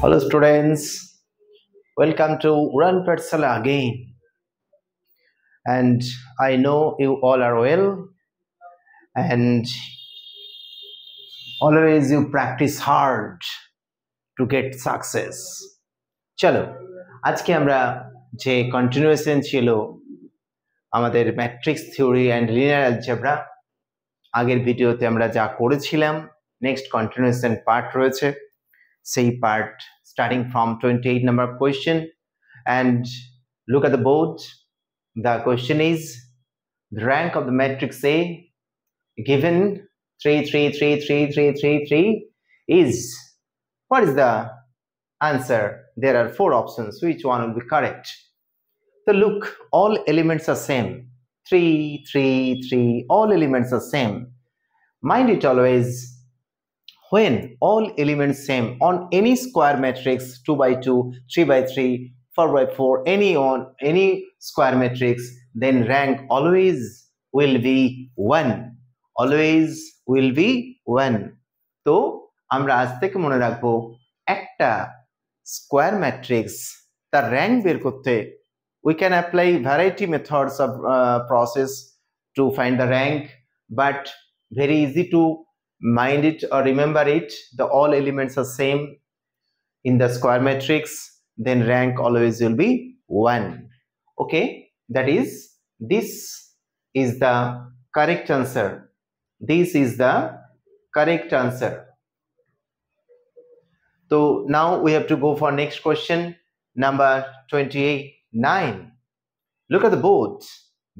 Hello students, welcome to Run Patsala again. And I know you all are well and always you practice hard to get success. চলো আজকে আমরা যে continuation ছিল আমাদের matrix theory and linear algebra আগের ভিডিওতে আমরা যা করেছিলাম নেক্সট কন্টিনিউয়েশন পার্ট রয়েছে সেই part starting from 28 number question and look at the board. The question is the rank of the matrix A given 3 3 3 3 3 3 3 is, what is the answer? There are 4 options. Which one will be correct? So look, all elements are same, 3 3 3, all elements are same. Mind it always, when all elements same on any square matrix 2 by 2, 3 by 3, 4 by 4, any square matrix, then rank always will be 1. Always will be 1. তো আমরা আজ থেকে মনে রাখবো একটা square matrix তার rank বের করতে we can apply variety methods of process to find the rank, but very easy to mind it or remember it. The all elements are same in the square matrix, then rank always will be 1. Okay, that is, this is the correct answer. This is the correct answer. So now we have to go for next question, number 29. Look at the board.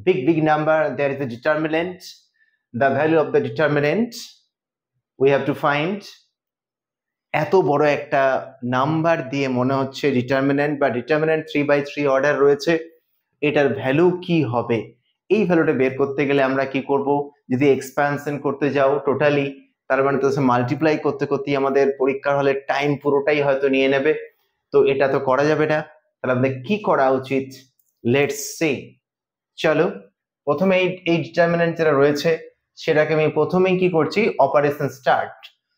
Big number. There is a determinant. The value of the determinant we have to find. এত বড় একটা number দিয়ে মনে হচ্ছে determinant বা determinant 3/3 order রয়েছে, এটার value কি হবে? এই ভ্যালুটা বের করতে গেলে আমরা কি করব? যদি এক্সপ্যানশন করতে যাও টোটালি, তার মানে তো মাল্টিপ্লাই করতে করতেই আমাদের পরীক্ষার হলে টাইম পুরোটাই হয়তো নিয়ে নেবে, তো এটা তো করা যাবে না। তাহলে আমাদের কি করা উচিত? Let's see. চলো প্রথমে এই ডিটারমিনেন্ট যেটা রয়েছে সেটাকে আমি প্রথমেই কি করছি, অপারেশন স্টার্ট।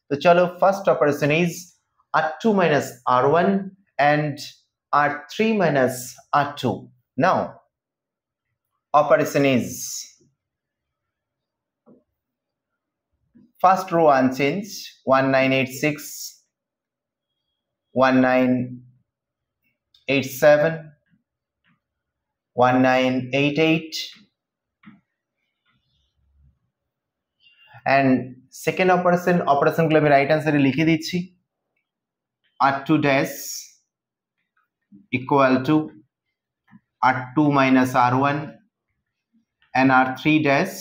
তো চলো, first operation is r2 minus r1 and r3 minus r2. Now operation is first row unchanged, 1986, 1987, 1988, and second operation গুলো আমি রাইট আনসারে লিখে দিচ্ছি। r2 dash equal to r2 minus r1 and r3 dash,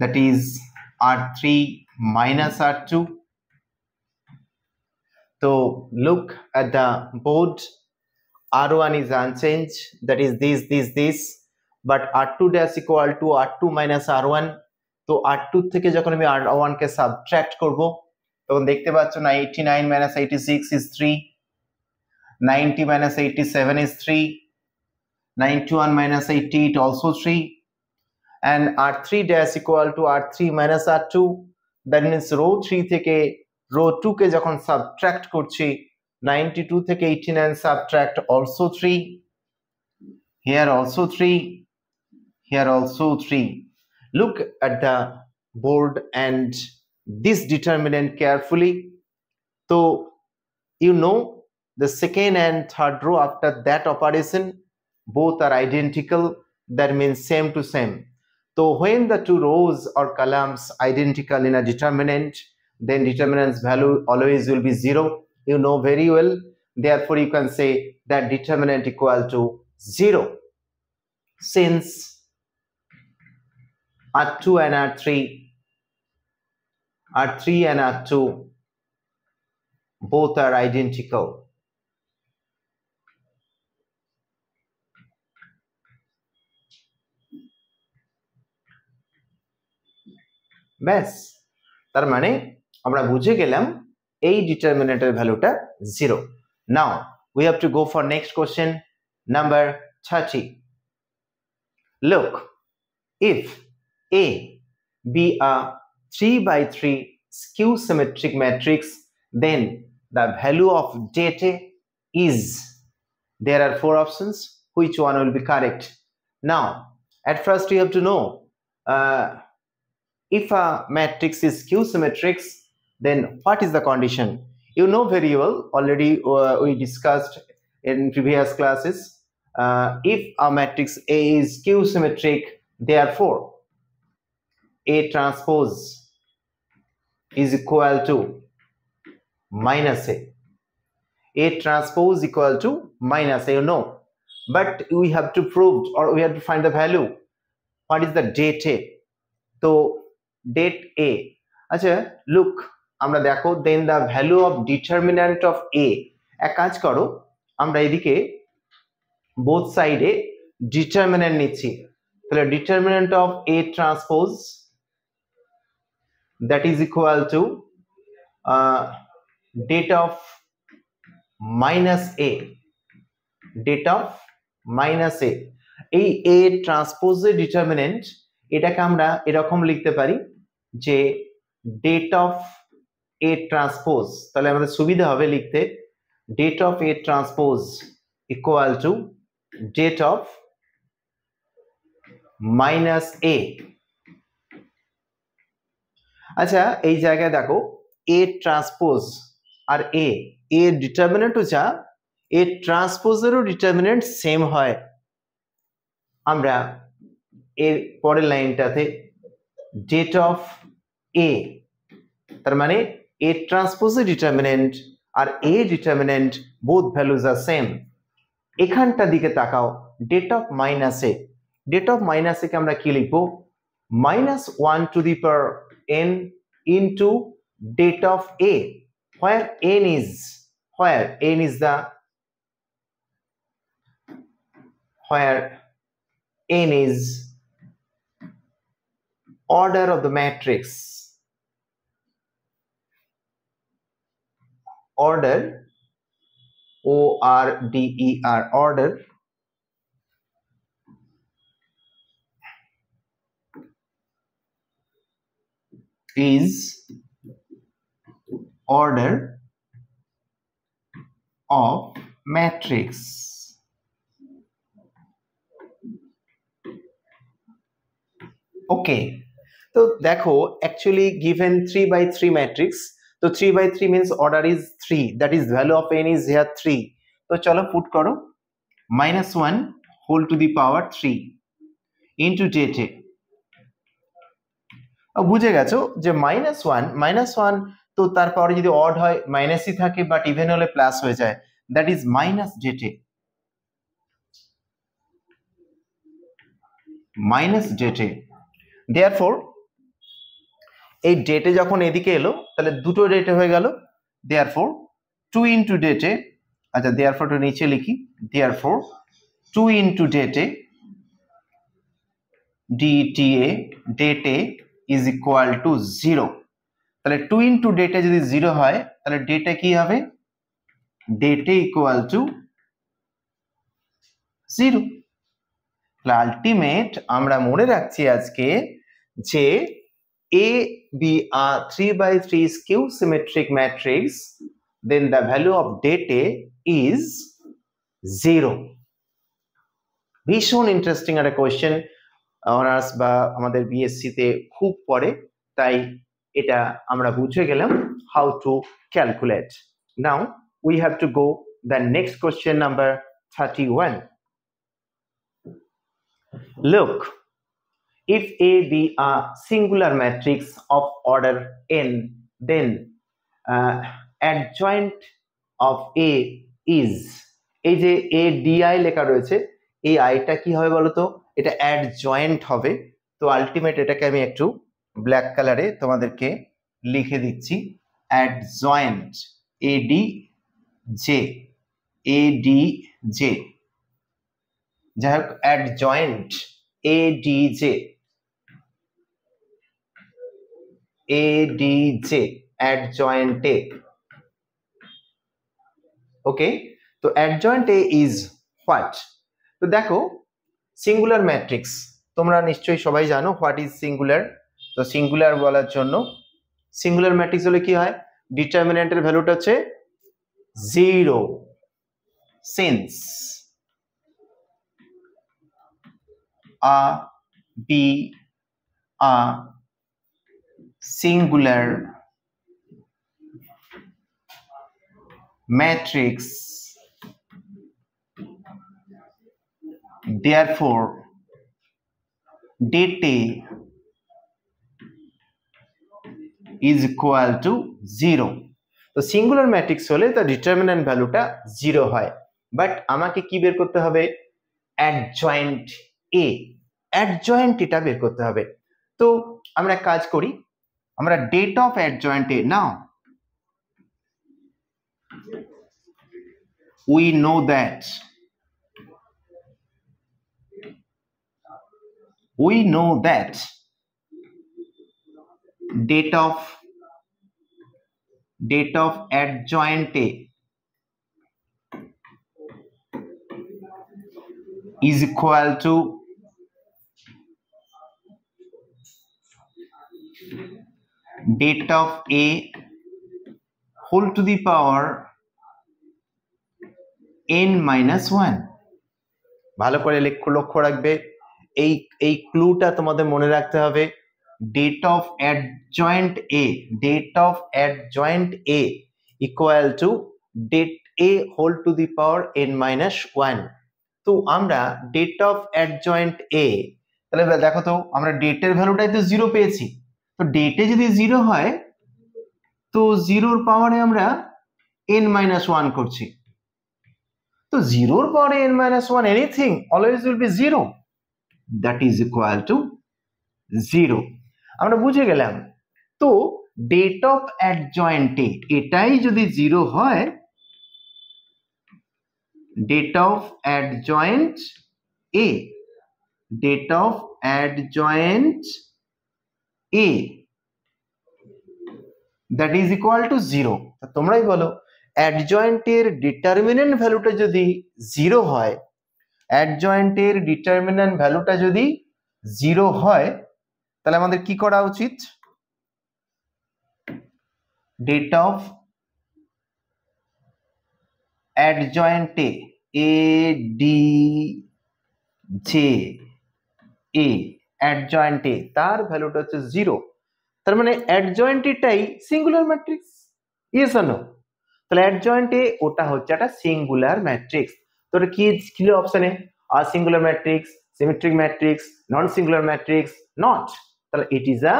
that is r3 minus r2. So look at the board. r1 is unchanged, that is this, but r2 dash equal to r2 minus r1. তো r2 থেকে যখন আমি r1 কে subtract করব তখন দেখতে পাচ্ছ না 89 minus 86 is 3, 90 minus 87 is 3, 91 minus 88 also 3, and r3 dash equal to r3 minus r2. That means row 3 থেকে row 2 কে যখন সাবট্রাক্ট করছি 92 থেকে 89 subtract also 3, here also 3, here also 3. Look at the board and this determinant carefully. So you know the second and third row after that operation both are identical, that means same to same. So when the two rows or columns identical in a determinant, then determinant's value always will be 0. You know very well, therefore you can say that determinant equal to 0. Since r2 and r3 and r2 both are identical, ব্যাস তার মানে আমরা বুঝে গেলাম এই ডিটারমিনেন্টের ভ্যালুটা 0. Now we have to go for next question, number 30. Look, if A be a 3 by 3 skew symmetric matrix then the value of data is, there are 4 options, which one will be correct? Now at first you have to know if a matrix is skew-symmetric, then what is the condition? You know very well, already we discussed in previous classes. If a matrix A is skew-symmetric, therefore A transpose is equal to minus A. A transpose equal to minus A, you know, but we have to prove, or we have to find the value. What is the date A? So date A, আচ্ছা look আমরা দেখো, then the value of determinant of A, এক কাজ করো, আমরা এদিকে both side এ determinant নিচ্ছি, তাহলে determinant of A transpose that is equal to date of minus A, date of minus A. এই A transpose determinant এটাকে আমরা এরকম লিখতে পারি যে date of A transpose, তাহলে আমাদের সুবিধা হবে লিখতে date of A transpose equal to date of minus A. আচ্ছা এই জায়গায় দেখো A transpose আর A এর ডিটারমিনেন্টও যা, A ট্রান্সপোজেরও ডিটারমিনেন্ট সেম হয়। আমরা এর পরের লাইনটাতে ডেট অফ A, তার মানে A ট্রান্সপোজের ডিটারমিনেন্ট আর A determinant both values are same. এখানটা দিকে তাকাও, det of minus A, det of minus A কে আমরা কি লিখবো? minus 1 to the power n into date of A, where n is the order of the matrix, order, O-R-D-E-R, order is order of matrix. Okay, so দেখো actually given 3 by 3 matrix, so 3 by 3 means order is 3, that is value of n is here 3. তো চলো put করো minus 1 whole to the power 3 into date. বুঝে গেছো যে minus 1 তো তার পাওয়ারে যদি অড হয় মাইনাসই থাকে, বাট ইভেন হলে প্লাস হয়ে যায়, দ্যাট ইজ মাইনাস ডেটে, মাইনাস ডেটে। দেয়ারফর এই ডেটে যখন এদিকে এলো তাহলে দুটো ডেটে হয়ে গেল, দেয়ারফর 2 ইন্টু ডেটে, আচ্ছা দেয়ারফর তো নিচে লিখি, দেয়ারফর 2 ইন্টু ডেটে DTA, ডেটে is equal to 0, তাহলে 2 ইন্টু ডেটে যদি 0 হয় তাহলে ডেটে কি হবে? ডেটে ইকুয়াল টু 0। তাহলে আলটিমেট আমরা মনে রাখছি আজকে যে A be a 3 by 3 skew symmetric matrix, then the value of data is 0. ভীষণ ইন্টারেস্টিং একটা কোয়েশ্চেন, অনার্স বা আমাদের বিএসসি তে খুব পড়ে, তাই এটা আমরা বুঝে গেলাম how to calculate. Now we have to go the next question number 31. Look, if A be a singular matrix of order n, then adjoint of A is, এই যে A DI লেখা রয়েছে, এই আইটা কি হবে বলতো? এটা অ্যাডজয়েন্ট হবে। তো আলটিমেট এটাকে আমি একটু ব্ল্যাক কালারে তোমাদেরকে লিখে দিচ্ছি, অ্যাডজয়েন্ট, ADJ, যাই হোক অ্যাডজয়েন্ট ADJ, অ্যাডজয়েন্টে। ওকে, তো অ্যাডজয়েন্ট A ইজ হোয়াট? তো দেখো সিঙ্গুলার ম্যাট্রিক্স তোমরা নিশ্চয়ই সবাই জানো হোয়াট ইজ সিঙ্গুলার। তো সিঙ্গুলার বলার জন্য সিঙ্গুলার ম্যাট্রিক্স হলে কি হয়? ডিটারমিন্যান্টের ভ্যালুটা হচ্ছে 0 since a be a singular matrix, therefore det A is equal to 0. তো সিঙ্গুলার ম্যাট্রিক্স হলে তার ডিটারমিন্যান্ট ভ্যালুটা 0 হয়, বাট আমাকে কি বের করতে হবে? অ্যাডজয়েন্ট এ, অ্যাডজয়েন্ট এটা বের করতে হবে। তো আমরা কাজ করি, আমরা det of adjoint A now we know that date of adjoint A is equal to date of A whole to the power n minus 1. ভালো করে লক্ষ্য রাখবে, এই ক্লুটা তোমাদের মনে রাখতে হবে। Det of adjoint A equal to det A whole to the power n minus 1। তো আমরা ডেট অফ অ্যাডজয়েন্ট এ, তাহলে দেখো তো আমরা ডেটের ভ্যালুটাই তো 0 পেয়েছি, তো ডেটে যদি 0 হয় তো 0 পাওয়ারে আমরা n minus 1 করছি। তো 0 পাওয়ারে n minus 1 anything always will be 0, that is equal to 0। আমরা বুঝে গেলাম। তো ডেট অফ অ্যাডজয়েন্ট এ এটাই যদি 0 হয়, date of adjoint A that is equal to 0। তোমরাই বলো অ্যাডজয়েন্ট এর ডিটারমিন্যান্ট ভ্যালুটা যদি 0 হয়, তাহলে আমাদের কি করা উচিত? ডেট অফ adjoint adjoint তার ভ্যালুটা হচ্ছে 0। তার মানে অ্যাডজয়েন্ট এটাই singular matrix, yes or no? তাহলে অ্যাডজয়েন্ট এ ওটা হচ্ছে একটা সিঙ্গুলার ম্যাট্রিক্স। তো এটা কি ছিল অপশনে? আর singular matrix, symmetric matrix, non singular matrix, not. তাহলে it is a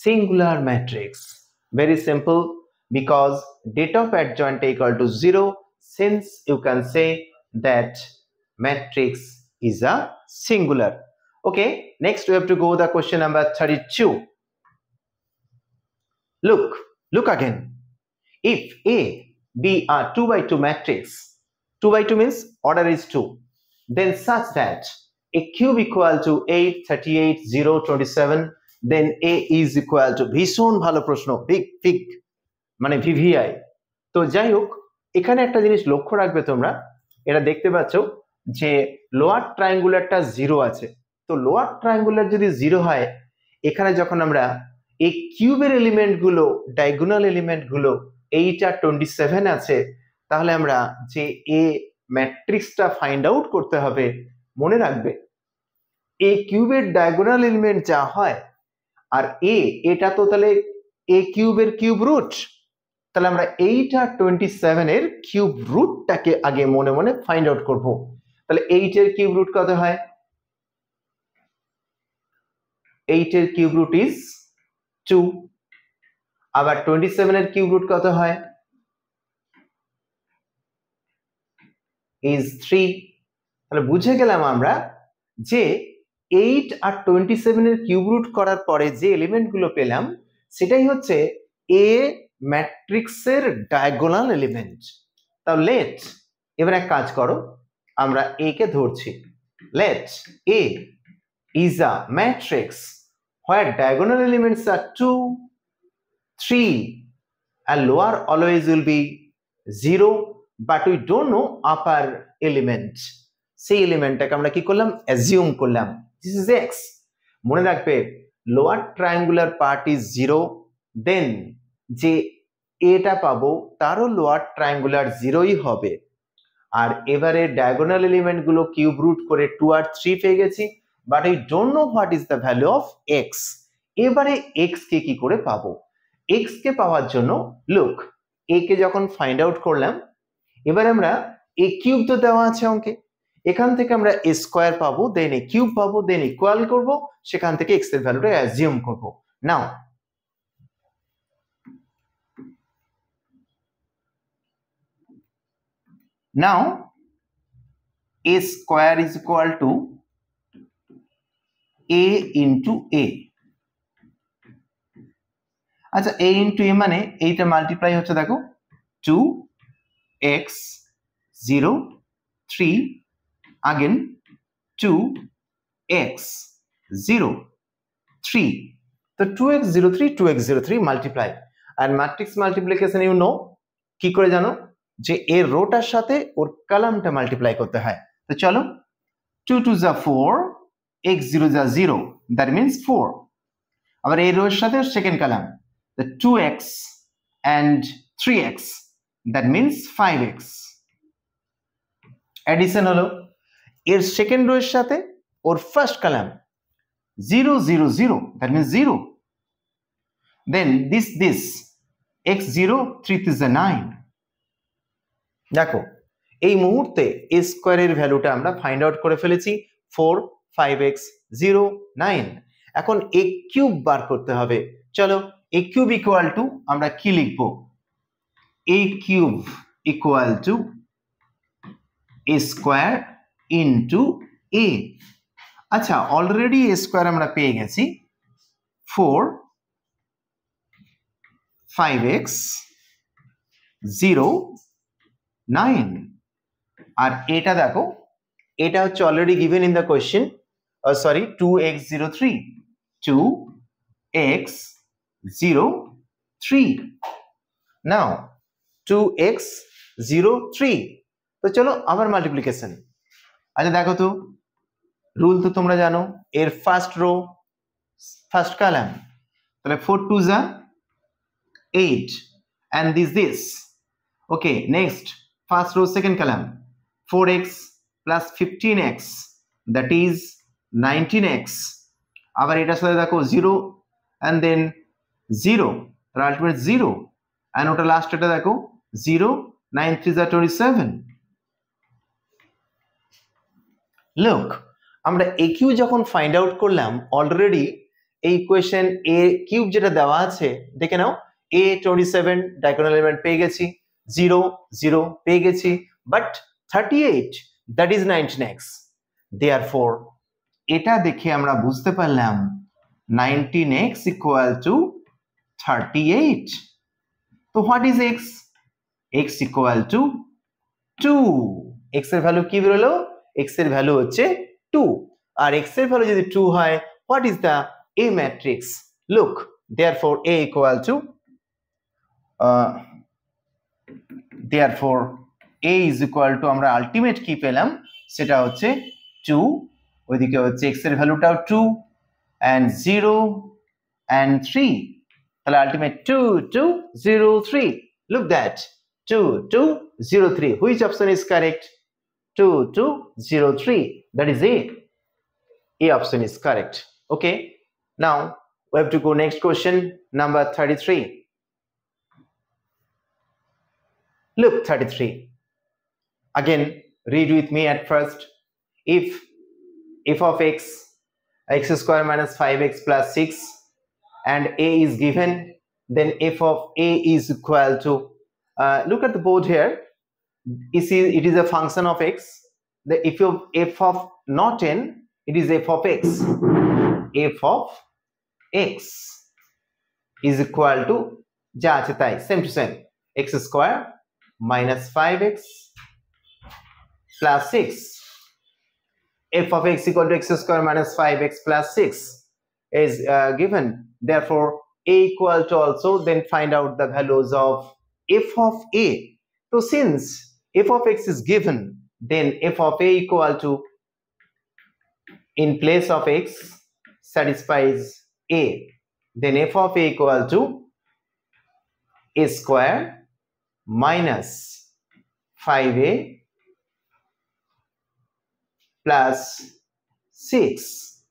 singular matrix. Very simple, because date of adjoint equal to 0, since you can say that matrix is a singular. Okay, next we have to go the question number 32. Look again. If A be a 2 by 2 matrix, 2 by 2 means order is 2, then such that a cube equal to 8, 38, 0, 27, then A is equal to, ভীষণ ভালো প্রশ্ন, big মানে VVI. তো যাই হোক, এখানে একটা জিনিস লক্ষ্য রাখবে তোমরা, এটা দেখতে পাচ্ছ যে লোয়ার ট্রায়াঙ্গুলারটা 0 আছে। তো লোয়ার ট্রায়াঙ্গুলার যদি 0 হয়, এখানে যখন আমরা এই কিউবের এলিমেন্টগুলো, ডায়াগোনাল এলিমেন্টগুলো 8 আর 27 আছে, তাহলে আমরা যে এ ম্যাট্রিক্সটা ফাইন্ড আউট করতে হবে, মনে রাখবে এই কিউবের ডায়াগোনাল এলিমেন্ট যা হয় আর এটা তো তাহলে এ কিউবের কিউব রুট, তাহলে আমরা 8 আর 27 এর কিউব রুটটাকে আগে মনে মনে ফাইন্ড আউট করব। তাহলে 8 এর কিউব রুট কত হয়? 8 এর কিউব রুট ইজ 2। আবার 27 এর কিউব রুট কত হয়? ইজ 3। তাহলে বুঝে গেলাম আমরা যে 8 আর 27 এর কিউব রুট করার পরে যে এলিমেন্টগুলো পেলাম সেটাই হচ্ছে এ ম্যাট্রিক্সের ডায়াগোনাল এলিমেন্ট। তাহলে লেট, এবার এক কাজ করো, আমরা এ কে ধরছি। Let A is a matrix where diagonal elements are 2, 3 and lower always will be 0, but we don't know upper element। সেই এলিমেন্টটাকে আমরা কি করলাম? অ্যাজিউম করলাম দিস ইজ x। মনে রাখবে লোয়ার ট্রায়াঙ্গুলার পার্ট ইজ 0, দেন যে এটা পাবো তারও লোয়ার ট্রায়াঙ্গুলার 0ই হবে। আর এবারে ডায়াগোনাল এলিমেন্ট গুলো কিউব রুট করে 2 আর 3 পেয়ে গেছি, but I don't know what is the value of x. এবারে এক্স কে কি করে পাবো? এক্স কে পাওয়ার জন্য লুক, এ কে যখন ফাইন্ড আউট করলাম, এবারে আমরা এ কিউব তো দেওয়া আছে অঙ্কে, এখান থেকে আমরা এ স্কোয়ার পাবো, দেন এ কিউব পাবো, দেন ইকুয়াল করব, সেখান থেকে এক্স এর ভ্যালুটা অ্যাজিউম করব। নাও a square is equal to a into a। আচ্ছা, a into a মানে এইটা মাল্টিপ্লাই হচ্ছে, দেখো 2x 0 3 again 2x 0 3, তো 2x 0 3 2x 0 3 মাল্টিপ্লাই। আর ম্যাট্রিক্স মাল্টিপ্লিকেশন ইউ নো কি করে জানো, যে এর রোটার সাথে ওর কলামটা মাল্টিপ্লাই করতে হয়। তো চলো, 2 2 যা 4, x 0 যা 0, দ্যাট মিনস 4। আবার এই রোর সাথে second column, the 2x and 3x, that means 5x। Addition হলো এর সেকেন্ড রোর সাথে ওর first column 0 0 0, that means 0। then this x 0 3 is a 9। দেখো এই মুহূর্তে a স্কয়ারের ভ্যালুটা আমরা ফাইন্ড আউট করে ফেলেছি 4 5x 0 9। এখন a কিউব বার করতে হবে। চলো, a কিউব ইকুয়াল টু আমরা কি লিখবো, a cube equal to a square into a। আচ্ছা, অলরেডি a স্কয়ার আমরা পেয়ে গেছি 4 5x 0 9। আর এটা দেখো, এটা হচ্ছে already given in the question, sorry 2x 0 3 2x 0 3। Now 2x 0 3, তো চলো আবার মাল্টিপ্লিকেশন। আচ্ছা দেখো তো, রুল তো তোমরা জানো, এর ফার্স্ট রো ফার্স্ট কলাম, তাহলে 4 2 যা 8 and this okay। next first row second column 4x plus 15x, that is 19x। আবার এটার সাথে দেখো 0 and then 0, তার আলটিমেট 0, and ওটা লাস্ট এটা দেখো 0 9 3 যা 27। লুক, আমরা a কিউব যখন ফাইন্ড আউট করলাম, অলরেডি এই ইকুয়েশন a কিউব যেটা দেওয়া আছে দেখে নাও, a 27 ডায়াগোনাল এলিমেন্ট পেয়ে গেছি, 0 0 পেয়ে গেছি, but 38 that is 19x। Therefore এটা দেখে আমরা বুঝতে পারলাম 19x ইকুয়াল টু 38। তো what is x? x equal to 2। x এর ভ্যালু কি বেরোলো? x এর ভ্যালু হচ্ছে 2। আর x এর ভ্যালু যদি 2 হয়, what is the a matrix? Look, therefore a equal to therefore a is equal to আমরা আলটিমেট কি পেলাম, সেটা হচ্ছে 2, ওইদিকে হচ্ছে x এর ভ্যালুটাও 2 and 0 and 3, তাহলে ultimate 2 2 0 3। look that 2 2 0 3, which option is correct? 2 2 0 3, that is a option is correct। okay, now we have to go next question, number 33. Look, 33 again, read with me at first. If f of x square minus 5x plus 6 and a is given, then f of a is equal to look at the board here, you see it is a function of x, the if of f of not n, it is f of x, f of x is equal to যা আছে তাই, same to same, x square minus 5x plus 6, f of x equal to x square minus 5x plus 6 is given, therefore a equal to also, then find out the values of f of a। so since f of x is given, then f of a equal to, in place of x satisfies a, then f of a equal to a square minus 5a plus 6.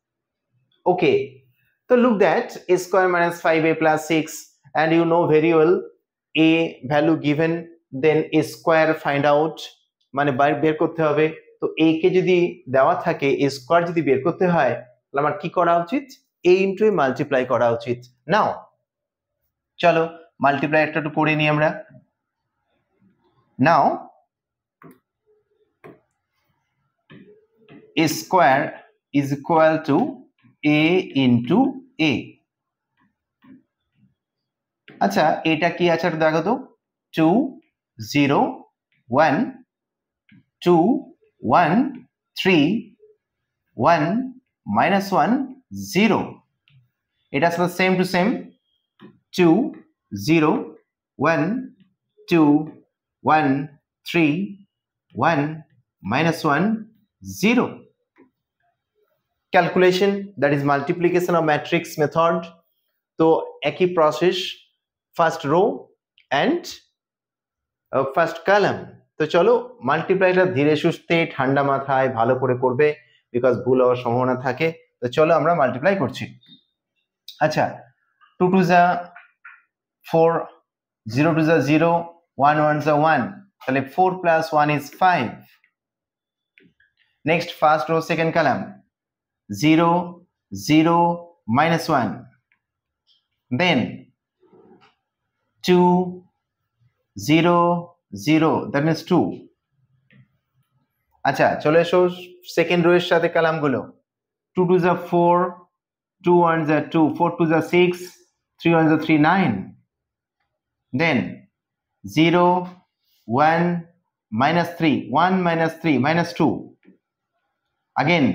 Okay, so look that a square minus 5a plus 6, and you know very well a value given, then a square find out, মানে বের করতে হবে। তো a কে যদি দেওয়া থাকে a square যদি বের করতে হয় তাহলে আমার কি করা উচিত, a ইনটু a মাল্টিপ্লাই করা উচিত। নাও চলো মাল্টিপ্লাই একটা একটু করে নিই আমরা। নাও a square is equal to a into a। আচ্ছা এটা কি আছে একটু দেখো তো, 2 0 1 2 1 3 1 minus 1 0। এটা আসলে same to same, 2 0 1 2 1 3 1 minus 1 0। Calculation, that is multiplication of matrix method। তো একই process, first row and first column. তো চলো মাল্টিপ্লাইটা ধীরে সুস্থে ঠান্ডা মাথায় ভালো করে করবে, বিকজ ভুল হওয়ার সম্ভাবনা থাকে। তো চলো আমরা মাল্টিপ্লাই করছি। আচ্ছা 2 2 যা 4, 0 2 যা 0, 1 1 যা 1, তাহলে 4 plus 1 is 5। Next first row second column, 0 0 minus 1, then 2 0 0, that means 2। আচ্ছা চলে এসো সেকেন্ড রো এর সাথে কলামগুলো, 2 2 যা 4, 2 1 যা 2, 4 2 যা 6, 3 1 যা 3 9, then 0 1 minus 3, 1 minus 3 minus 2, again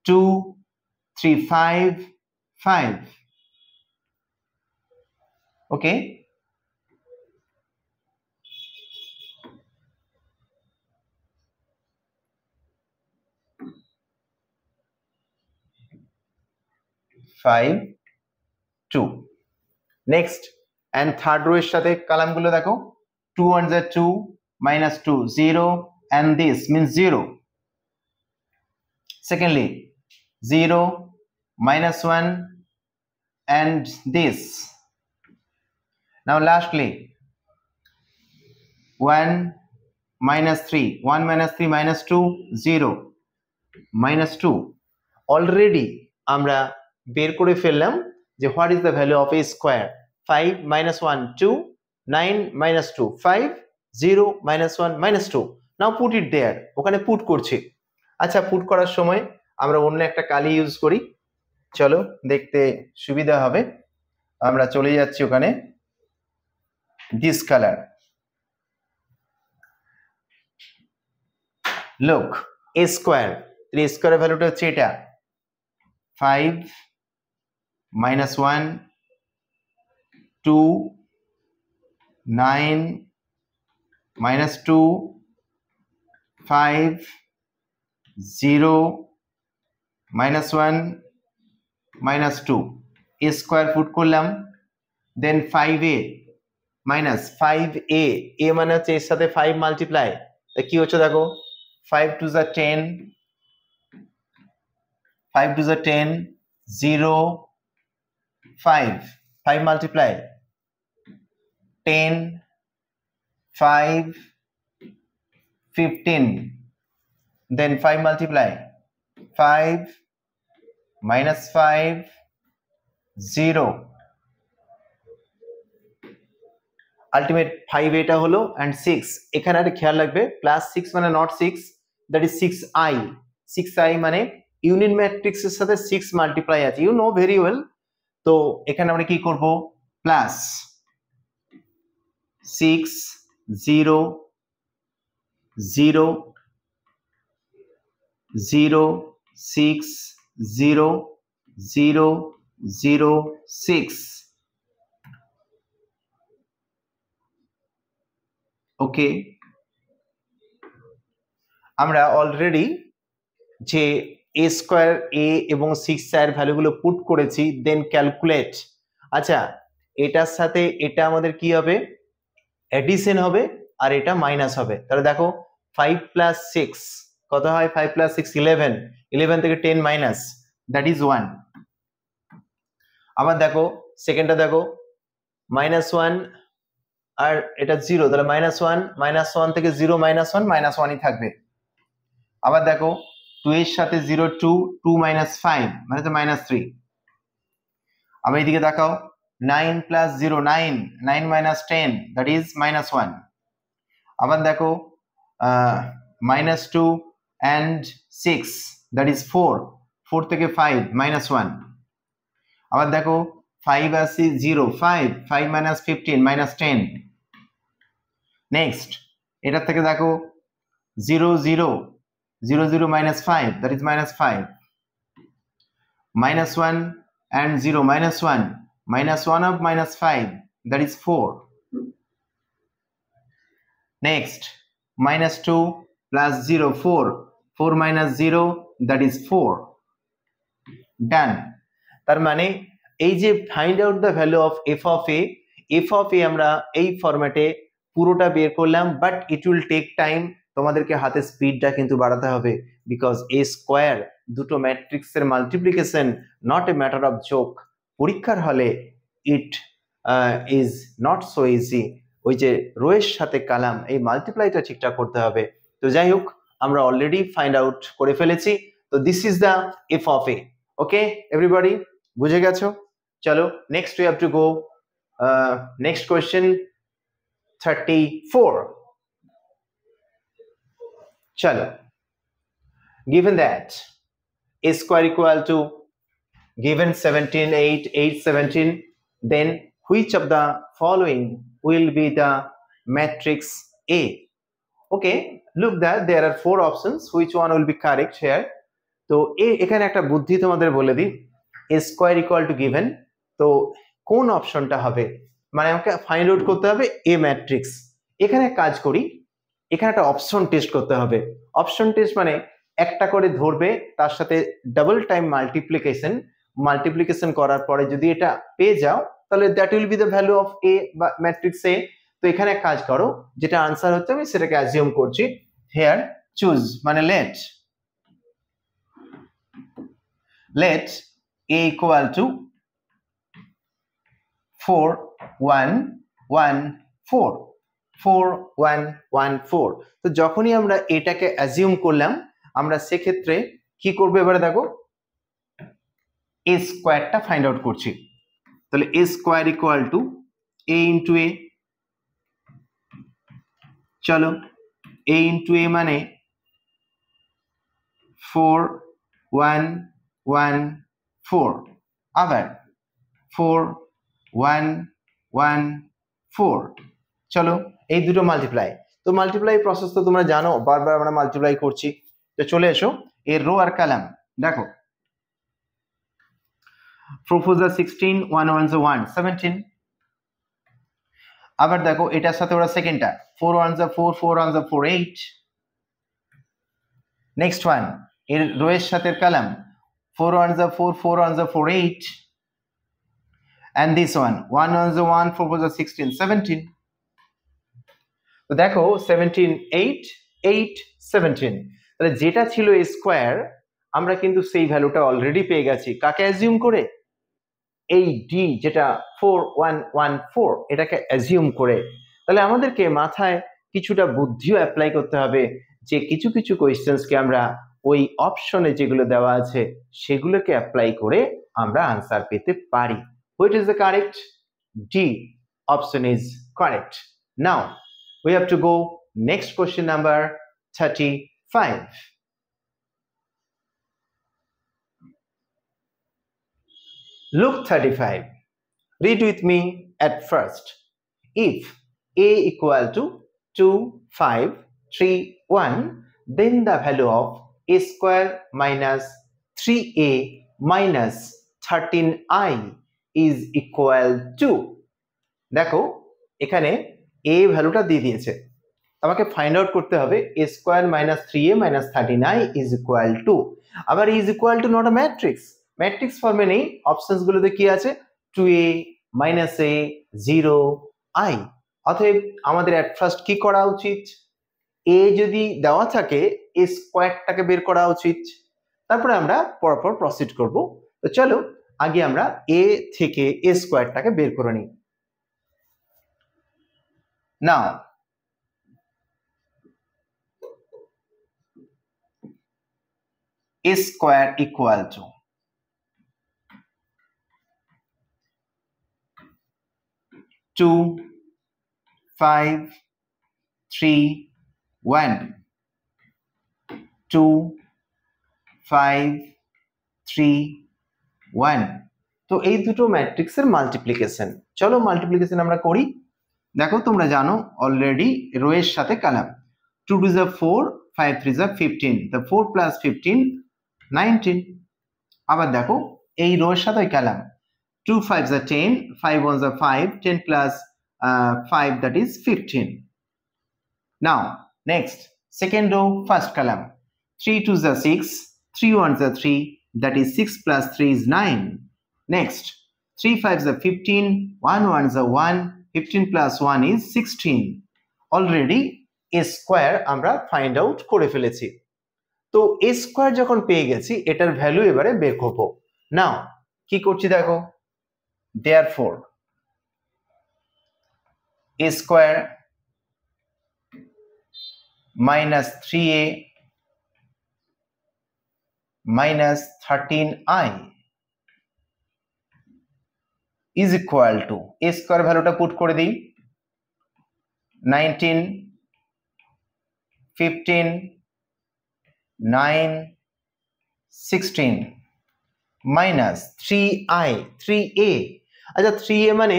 2 3 5 5। okay, five 2। Next and third row এর সাথে কলামগুলো দেখো, 2 1 যা 2 minus 2 0, and this means 0। secondly 0 minus 1 and this। now lastly 1 minus 3, 1 minus 3 minus 2 0 minus 2। Already আমরা বের করে ফেললাম যে what is the value of A square. 5 minus 1 2, 9 minus 2 5, 0 minus 1 minus 2। Now put it there, ওখানে পুট করছি। আচ্ছা put করার সময় আমরা অন্য একটা কালি ইউজ করি, চলো দেখতে সুবিধা হবে। আমরা চলে যাচ্ছি ওখানে, this colour. Look A square, A স্কোয়ারের ভ্যালুটা হচ্ছে এটা, 5 minus 1 2 9 minus 2 5 0 minus 1 minus 2। a square put করলাম, দেন 5a minus 5a, a মানে হচ্ছে এর সাথে 5 মাল্টিপ্লাই, কি হচ্ছে দেখো, 5 2 যা 10, 5 2 যা 10 0 5, 5 multiply 10 5 15, then 5 multiply 5 minus 5 0, ultimate 5 এটা হলো and 6। এখানে একটা খেয়াল রাখবে, প্লাস 6 মানে not 6, that is 6i। 6i মানে ইউনিট ম্যাট্রিক্সের সাথে 6 মাল্টিপ্লাই আছে, ইউ নো ভেরি ওয়েল। তো এখানে আমরা কি করব, প্লাস 6 0 0 0 6 0 0 0 6। ওকে, আমরা অলরেডি যে a স্কয়ার a এবং 6 এর ভ্যালুগুলো পুট করেছি, দেন ক্যালকুলেট। আচ্ছা এটার সাথে এটা আমাদের কি হবে, এডিশন হবে, আর এটা মাইনাস হবে। তাহলে দেখো 5 প্লাস 6 কত হয়, 5 প্লাস 6 11, 11 থেকে 10 মাইনাস, দ্যাট ইজ 1। আবার দেখো সেকেন্ডটা দেখো -1 আর এটা 0, তাহলে -1 থেকে 0 -1 -1ই থাকবে। আবার দেখো 2 এর সাথে 0 2, 2 - 5 মানে তো -3। আবার এদিকে দেখাও 9 প্লাস 0 9, 9 - 10 দ্যাট ইজ -1। আবার দেখো -2 and 6 দ্যাট ইজ 4, 4 থেকে 5 -1। আবার দেখো 5 আছে 0 5, 5 - 15 -10। নেক্সট এটা থেকে দেখো 0 0, 0 0 -5 that is -5, -1 and 0 -1, -1 of -5 that is 4. Next -2 plus 0 4, 4 minus 0 that is 4. Done. তার মানে এই যে find out the value of F of A আমরা এই ফরম্যাটে পুরোটা বের করলাম, but it will take time. তোমাদেরকে হাতে স্পিডটা কিন্তু বাড়াতে হবে, বিকজ এ স্কোয়ার দুটো ম্যাট্রিক্সের multiplication not a matter of joke. পরীক্ষার হলে it is not so easy. ওই যে রোয়ের সাথে কালাম, এই মাল্টিপ্লাইটা ঠিকঠাক করতে হবে। তো যাই হোক, আমরা অলরেডি ফাইন্ড আউট করে ফেলেছি। তো this is the F of A. Okay everybody, বুঝে গেছো? চলো next we have to go next question 34. Chalo, given that a square equal to given 17 8 8 17, then which of the following will be the matrix A? Okay, look that there are 4 options, which one will be correct here? তো এখানে একটা বুদ্ধি তোমাদের বলে দিই, a square equal to given, তো কোন অপশনটা হবে, মানে আমাকে ফাইন্ড আউট করতে হবে এ ম্যাট্রিক্স। এখানে কাজ করি, এখানে একটা অপশন টেস্ট করতে হবে। অপশন টেস্ট মানে একটা করে ধরবে, তার সাথে ডাবল টাইম মাল্টিপ্লিকেশন করার পরে যদি এটা পেয়ে যাও, তাহলে that will be the value of A বা ম্যাট্রিক্স এ। তো এখানে কাজ করো, যেটা আনসার হচ্ছে আমি সেটাকে অ্যাজিউম করছি। হেয়ার চুজ মানে let a equal to 4 1 1 4, 4 1 1 4। তো যখনই আমরা এটাকে অ্যাজিউম করলাম, আমরা সেক্ষেত্রে কি করবো, এবারে দেখো এ স্কোয়ারটা ফাইন্ড আউট করছি। তাহলে A square equal to A into A. চলো এ ইন্টু এ মানে 4 1 1 4, আবার 4 1 1 4। চলো এই দুটো মাল্টিপ্লাই, তো মাল্টিপ্লাই প্রসেস তো তোমরা জানো, বারবার আমরা মাল্টিপ্লাই করছি। তো চলে এসো এর রো আর কলাম দেখো। 4 4 16, 1 1 1 17। আবার দেখো এটার সাথে ওরা সেকেন্ডটা 4 1 4, 4 1 4 8। নেক্সট ওয়ান এর রো এর সাথে কলাম 4 1 4, 4 1 4 8, and this one 1 1 1, 4 4 16 17। তো দেখো 17 8 8 17, তাহলে যেটা ছিল এ স্কোয়ার আমরা কিন্তু সেই ভ্যালুটা অলরেডি পেয়ে গেছি। কাকে অ্যাজিউম করে? এই ডি যেটা 4 1 1 4, এটাকে অ্যাজিউম করে। তাহলে আমাদেরকে মাথায় কিছুটা বুদ্ধিও অ্যাপ্লাই করতে হবে, যে কিছু কিছু কোয়েশ্চেন্সকে আমরা ওই অপশনে যেগুলো দেওয়া আছে সেগুলোকে অ্যাপ্লাই করে আমরা আনসার পেতে পারি। Which is the correct? D option is correct. Now we have to go next question number 35. Look 35. Read with me at first. If a equal to 2 5 3 1, then the value of a square minus 3a minus 13i is equal to, দেখো এখানে a ভ্যালুটা দিয়ে দিয়েছে, আমাকে find out করতে হবে a square minus 3a minus 13i is equal to. আবার is equal to not a matrix, matrix ফর্মে নেই, অপশনস গুলোতে কি আছে 2a মাইনাস এ 0 আই। অতএব আমাদের এট ফার্স্ট কি করা উচিত, এ যদি দেওয়া থাকে এ স্কোয়ারটাকে বের করা উচিত, তারপরে আমরা পরপর প্রসিড করব। তো চলো আগে আমরা এ থেকে এ স্কোয়ারটাকে বের করে নিই। নাও a square equal to 2 5 3 1 2 5 3 1। তো এই দুটো ম্যাট্রিক্সের মাল্টিপ্লিকেশন, চলো মাল্টিপ্লিকেশন আমরা করি। দেখো তোমরা জানো অলরেডি রো এর সাথে কলাম, 2 2 যা 4 5 3 যা 15, তো 4 প্লাস 15 19। আবার দেখো এই রো এর সাথে কলাম, 2 5 যা 10 5 1 যা 5 10 plus 5 that is 15। Now next second row first column, 3 2 যা 6 3 1 যা 3 that is 6 plus 3 is 9। Next 3 5 যা 15 1 1 যা 1 15 plus 1 is 16। Already a square আমরা ফাইন্ড আউট করে ফেলেছি। তো a স্কয়ার যখন পেয়ে গেছি এটার ভ্যালু এবারে বের করব। নাও কি করছি দেখো, therefore a square minus 3a minus 13i is equal to a square ভ্যালুটা পুট করে দিই, 19 15 9 16 minus 3i 3a। আচ্ছা 3a মানে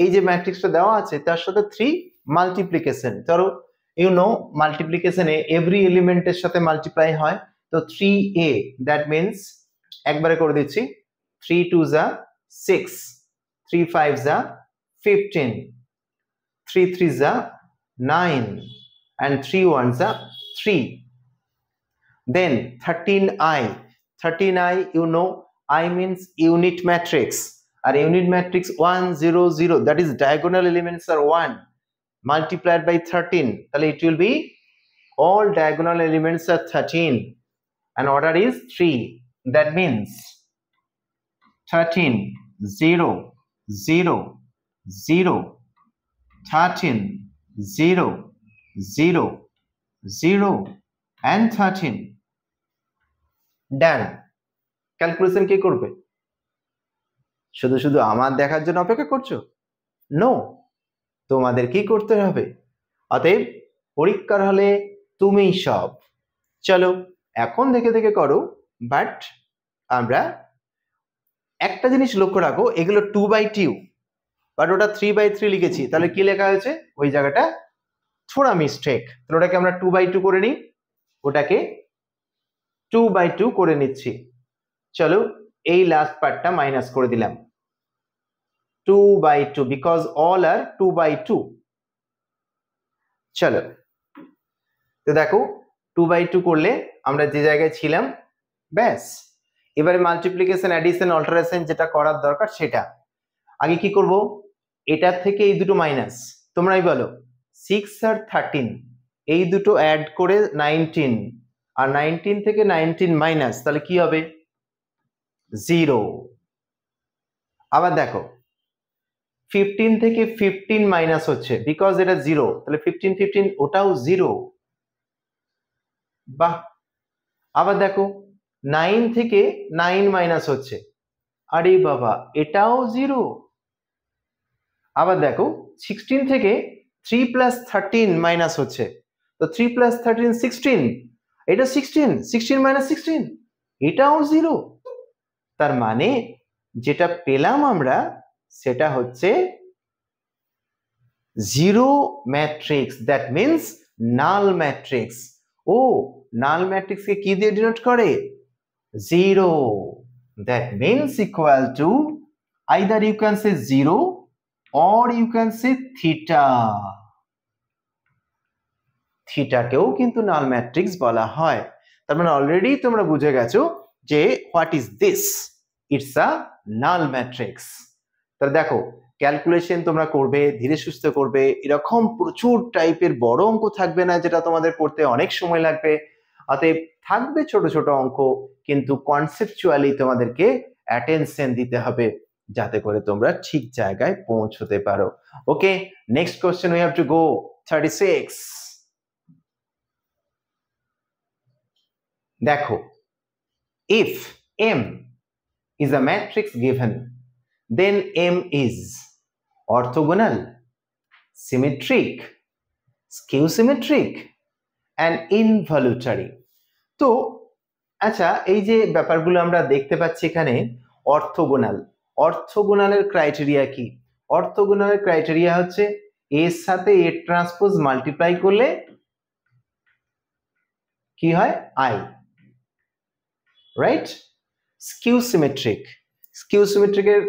এই যে ম্যাট্রিক্সটা দেওয়া আছে তার সাথে 3 মাল্টিপ্লিকেশন, ধরো ইউ নো মাল্টিপ্লিকেশনে এভরি এলিমেন্টের সাথে মাল্টিপ্লাই হয়, তো 3a দ্যাট মিন্স একবারে করে দিচ্ছি, 3 2 যা 6 3 5 যা 15 3 3 যা 9 and 3 1 যা 3। Then 13i you know I means unit matrix, R unit matrix 1 0 0 that is diagonal elements are 1 multiplied by 13, তাহলে it will be all diagonal elements are 13 and order is 3, that means 13 0 0 0 13 0 0 0 and 13। Done. Calculation কে করবে? শুধু শুধু আমার দেখার জন্য অপেক্ষা করছো? No, তোমাদের কি করতে হবে? অতএব পরীক্ষার হলে তুমিই সব। চলো এখন দেখে দেখে করো, বাট আমরা একটা জিনিস লক্ষ্য রাখো, এগুলো 2/2 বাট ওটা 3/3 লিখেছি, তাহলে কি লেখা হয়েছে ওই জায়গাটা থোড়া মিস্টেক, তাহলে ওটাকে আমরা 2/2 করে নিই, ওটাকে 2/2 করে নিচ্ছি। চলো এই লাস্ট পার্টটা মাইনাস করে দিলাম, 2/2 বিকজ অল আর 2/2। চলো তো দেখো 2/2 করলে আমরা যে জায়গায় ছিলাম ব্যাস। এবারে মাল্টিপ্লিকেশন অ্যাডিশন অল্টারেশন যেটা করার দরকার সেটা আগে কি করব, এটার থেকে এই দুটো মাইনাস, তোমরাই বলো 6 আর 13 এই দুটো অ্যাড করে 19, আর 19 থেকে 19 মাইনাস, তাহলে কি হবে 0। আবার দেখো 15 থেকে 15 মাইনাস হচ্ছে বিকজ এটা 0, তাহলে 15 15 ওটাও 0। বাহ। আবার দেখো 9 থেকে 9 মাইনাস হচ্ছে, আরে বাবা এটাও 0। আবার দেখো 16 থেকে 3 প্লাস 13 মাইনাস হচ্ছে, তো 3 প্লাস 13 16, এটা 16 16 মাইনাস 16 এটাও 0। তার মানে যেটা পেলাম আমরা সেটা হচ্ছে zero matrix, that means null matrix. ও নাল ম্যাট্রিক্সকে কি দিয়ে ডিনোট করে? 0, that means equal to either you can say 0 or you can say theta। থিটাকেও কিন্তু নাল ম্যাট্রিক্স বলা হয়। তার মানে অলরেডি তোমরা বুঝে গেছো যে what is this, it's a null matrix. তাহলে দেখো ক্যালকুলেশন তোমরা করবে, ধীরে সুস্থে করবে, এরকম প্রচুর টাইপের বড় অঙ্ক থাকবে না যেটা তোমাদের করতে অনেক সময় লাগবে। অতএব থাকবে ছোট ছোট অঙ্ক, কিন্তু কনসেপচুয়ালি তোমাদেরকে অ্যাটেনশন দিতে হবে যাতে করে তোমরা ঠিক জায়গায় পৌঁছতে পারো। Okay, next question we have to go 36। দেখো, if M is a matrix given, then M is orthogonal, symmetric, skew symmetric and involutory. তো আচ্ছা, এই যে ব্যাপারগুলো আমরা দেখতে পাচ্ছি এখানে, অর্থোগোনাল, অর্থোগোনালের ক্রাইটেরিয়া কি? অর্থোগোনালের ক্রাইটেরিয়া হচ্ছে এর সাথে এ ট্রান্সপোজ মাল্টিপ্লাই করলে কি হয়? I, right? Skew symmetric, skew সিমেট্রিকের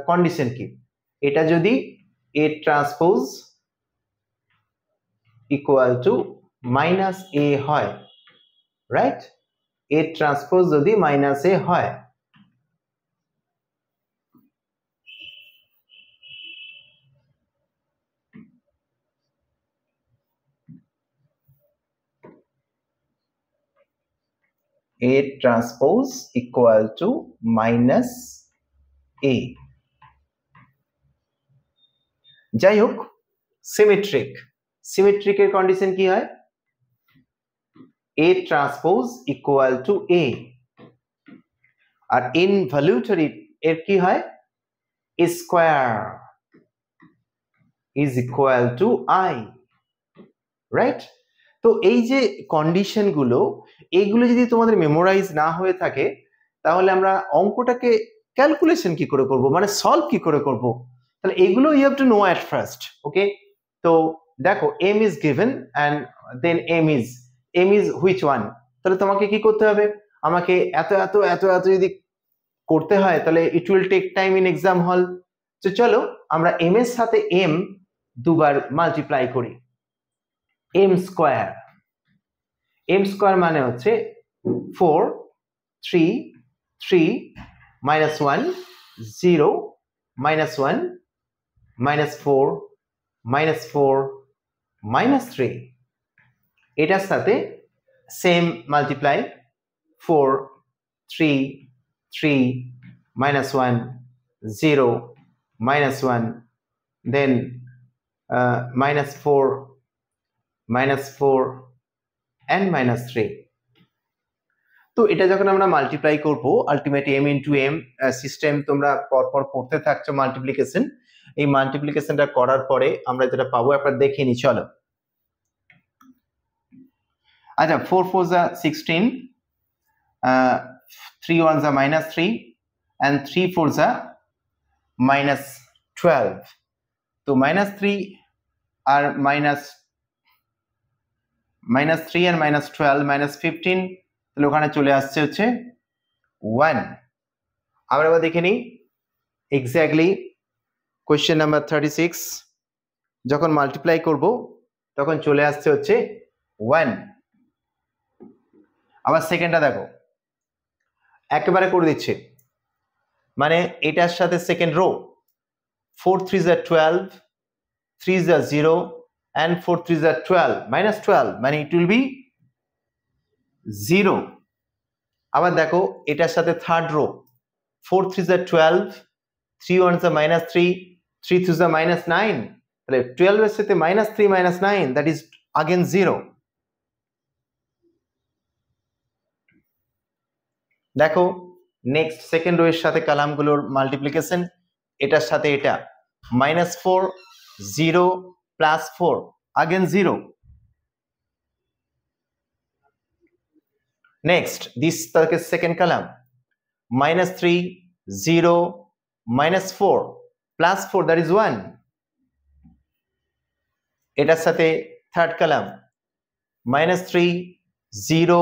কন্ডিশন কি? এটা যদি A transpose equal to minus A হয়, রাইট? এ ট্রান্সপোজ যদি মাইনাস এ হয়, A transpose equal to minus A. যাই হোক, সিমেট্রিক, সিমেট্রিকের কন্ডিশন কি হয়? A transpose equal to A। আর ইনভলিউটরি এর কি হয়? A square is equal to I, right? তো এই যে কন্ডিশন গুলো, এইগুলো যদি তোমাদের মেমোরাইজ না হয়ে থাকে, তাহলে আমরা অঙ্কটাকে ক্যালকুলেশন কি করে করব, মানে সলভ কি করে করব? তাহলে এগুলো you have to know at first. Okay, তো দেখো, M is given and then M is which one? তাহলে তোমাকে কি করতে হবে? আমাকে এত এত এত এত যদি করতে হয়, তাহলে it will take time in exam hall. তো চলো আমরা এম এর সাথে এম দুবার মাল্টিপ্লাই করি। এম স্কোয়ার, এম স্কোয়ার মানে হচ্ছে 4 3 3 minus 1 0 minus 1 minus 4 minus 4 minus 3, এটার সাথে same multiply 4 3 3 minus 1 0 minus 1 then minus 4 minus 4 and minus 3। তো এটা যখন আমরা মাল্টিপ্লাই করব, ultimate M into M system তোমরা পরপর পড়তে থাকছো মাল্টিপ্লিকেশন। এই মাল্টিপ্লিকেশনটা করার পরে আমরা যেটা পাবো একবার দেখে নি, চলো। আচ্ছা, 4 4 যা 16, 3 1 যা minus 3 and 3 4 যা minus 12। তো minus 3 R minus 3 and minus 12 minus 15, তাহলে ওখানে চলে আসছে হচ্ছে 1। আমরা এবার দেখে নিই এক্স্যাক্টলি কোয়েশ্চেন নাম্বার 36 যখন মাল্টিপ্লাই করব তখন চলে আসছে হচ্ছে 1। আবার সেকেন্ডটা দেখো, একেবারে করে দিচ্ছে, মানে এটার সাথে সেকেন্ড রো 4 3 যা 12 3 যা 0 and 4 3 যা 12 minus 12 মানে it will be 0। আবার দেখো এটার সাথে থার্ড রো 4 3 যা 12 3 1 যা minus 3 3 2 যা minus 9, তাহলে 12 এর সাথে minus 3 minus 9 that is again 0। দেখো নেক্সট সেকেন্ড রো এর সাথে কলামগুলোর মাল্টিপ্লিকেশন, এটার সাথে এটা -4 0 +4 again 0। Next, this is second column, -3 0 -4 +4 that is 1। এটার সাথে third column -3 0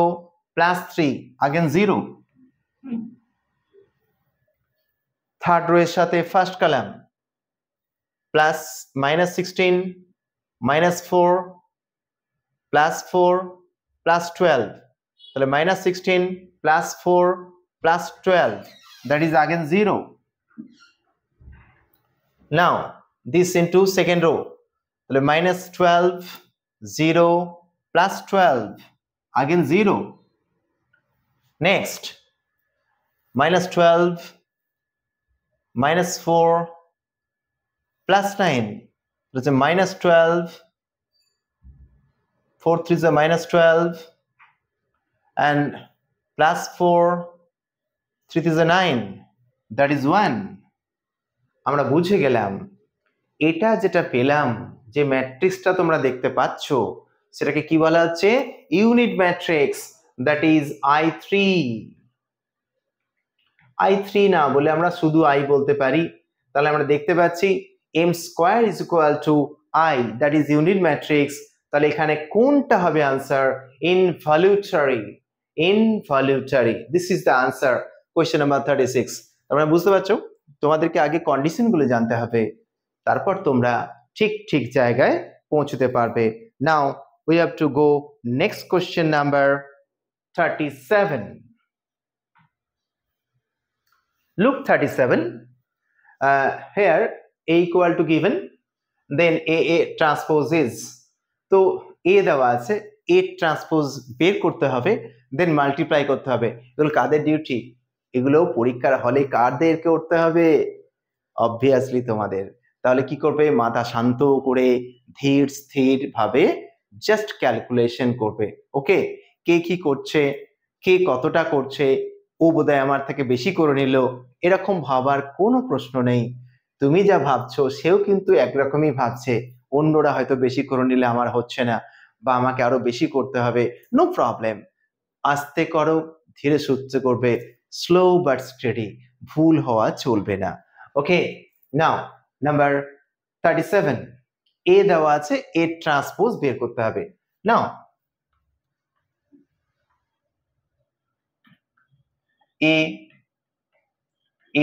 +3 again 0। Third row এর সাথে ফার্স্ট কলাম -16 -4 +4 +12, তাহলে -16 +4 +12 that is again 0। Now this into second row, তাহলে -12 0 +12 again 0. Next -12 -4 +9, that's a -12, 4 3 is a -12 and +4 3 3 is a 9, that is 1. আমরা বুঝে গেলাম এটা যেটা পেলাম, যে ম্যাট্রিক্সটা তোমরা দেখতে পাচ্ছ সেটাকে কি বলা হচ্ছে? Unit matrix, that is I3. I3 না বলে আমরা শুধু I বলতে পারি। তাহলে আমরা দেখতে পাচ্ছি m square is equal to I, that is unit matrix. তাহলে এখানে কোনটা হবে answer? Involutory, involutory, this is the answer, question number 36। তোমরা বুঝতে পারছো তোমাদেরকে আগে কন্ডিশনগুলো জানতে হবে, তারপর তোমরা ঠিক ঠিক জায়গায় পৌঁছতে পারবে। নাও we have to go next question number 37. Look 37, here A equal to given, then A transpose is, তো A দেওয়া আছে, A transpose বের করতে হবে, then multiply করতে হবে। এগুলো কাদের ডিউটি? এগুলো পরীক্ষার হলে কাদের করতে হবে? অবভিয়াসলি তোমাদের। তাহলে কি করবে? মাথা শান্ত করে ধীর স্থির ভাবে জাস্ট ক্যালকুলেশন করবে। ওকে, কে কি করছে, কে কতটা করছে, ও বোধহয় আমার থেকে বেশি করে নিল, এরকম ভাবার কোনো প্রশ্ন নেই। তুমি যা ভাবছো সেও কিন্তু একরকমই ভাবছে, অন্যরা হয়তো বেশি করে নিলে আমার হচ্ছে না বা আমাকে আরো বেশি করতে হবে, নো প্রবলেম। আস্তে করো, ধীরে সুস্থে করবে, স্লো বাট স্টেডি, ভুল হওয়া চলবে না। ওকে, নাও নাম্বার 37, এ দেওয়া আছে, এ ট্রান্সপোজ বের করতে হবে। নাও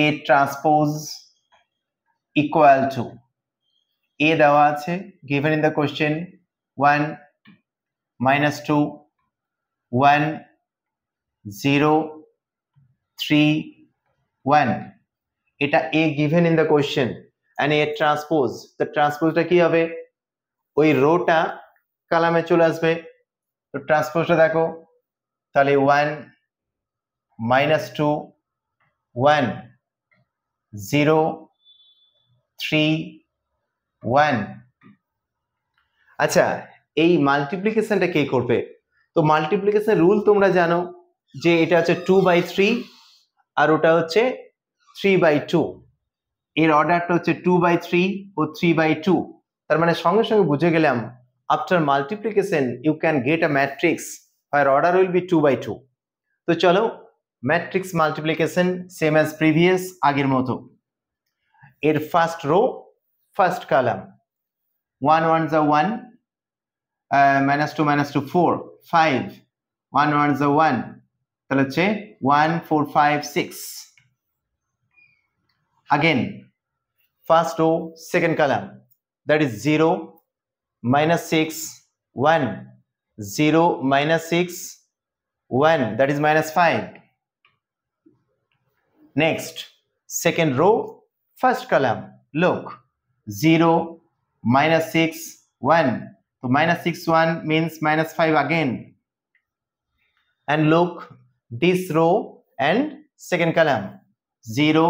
এ ট্রান্সপোজ ইকুয়াল টু, এ দেওয়া আছে given in the question 1 -2 1 0 3 1, এটা A given in the question and A transpose, the transpose টা কি হবে? ওই রোটা কলামে চলে আসবে, তো ট্রান্সপোজটা দেখো, তাহলে 1 -2 1 0 3 1। আচ্ছা, এই মাল্টিপ্লিকেশনটা কে করবে? তো মাল্টিপ্লিকেশন রুল তোমরা জানো যে এটা হচ্ছে 2/3 আর ওটা হচ্ছে 3/2, এর অর্ডারটা হচ্ছে 2/3 ও 3/2। তার মানে সঙ্গে সঙ্গে বুঝে গেলাম after multiplication you can get a matrix where order will be 2/2। তো চলো matrix multiplication same as previous, আগের মতো। এর first row first column, 1 1 is a 1, -2 -2 4 5, 1 1 is a 1, তাহলে হচ্ছে 1 4 5 6। again first row second column, that is 0 -6 1 0 -6 1, that is -5। next second row first column, look 0 -6 1, so -6 1 means -5 again, and look this row and second column, 0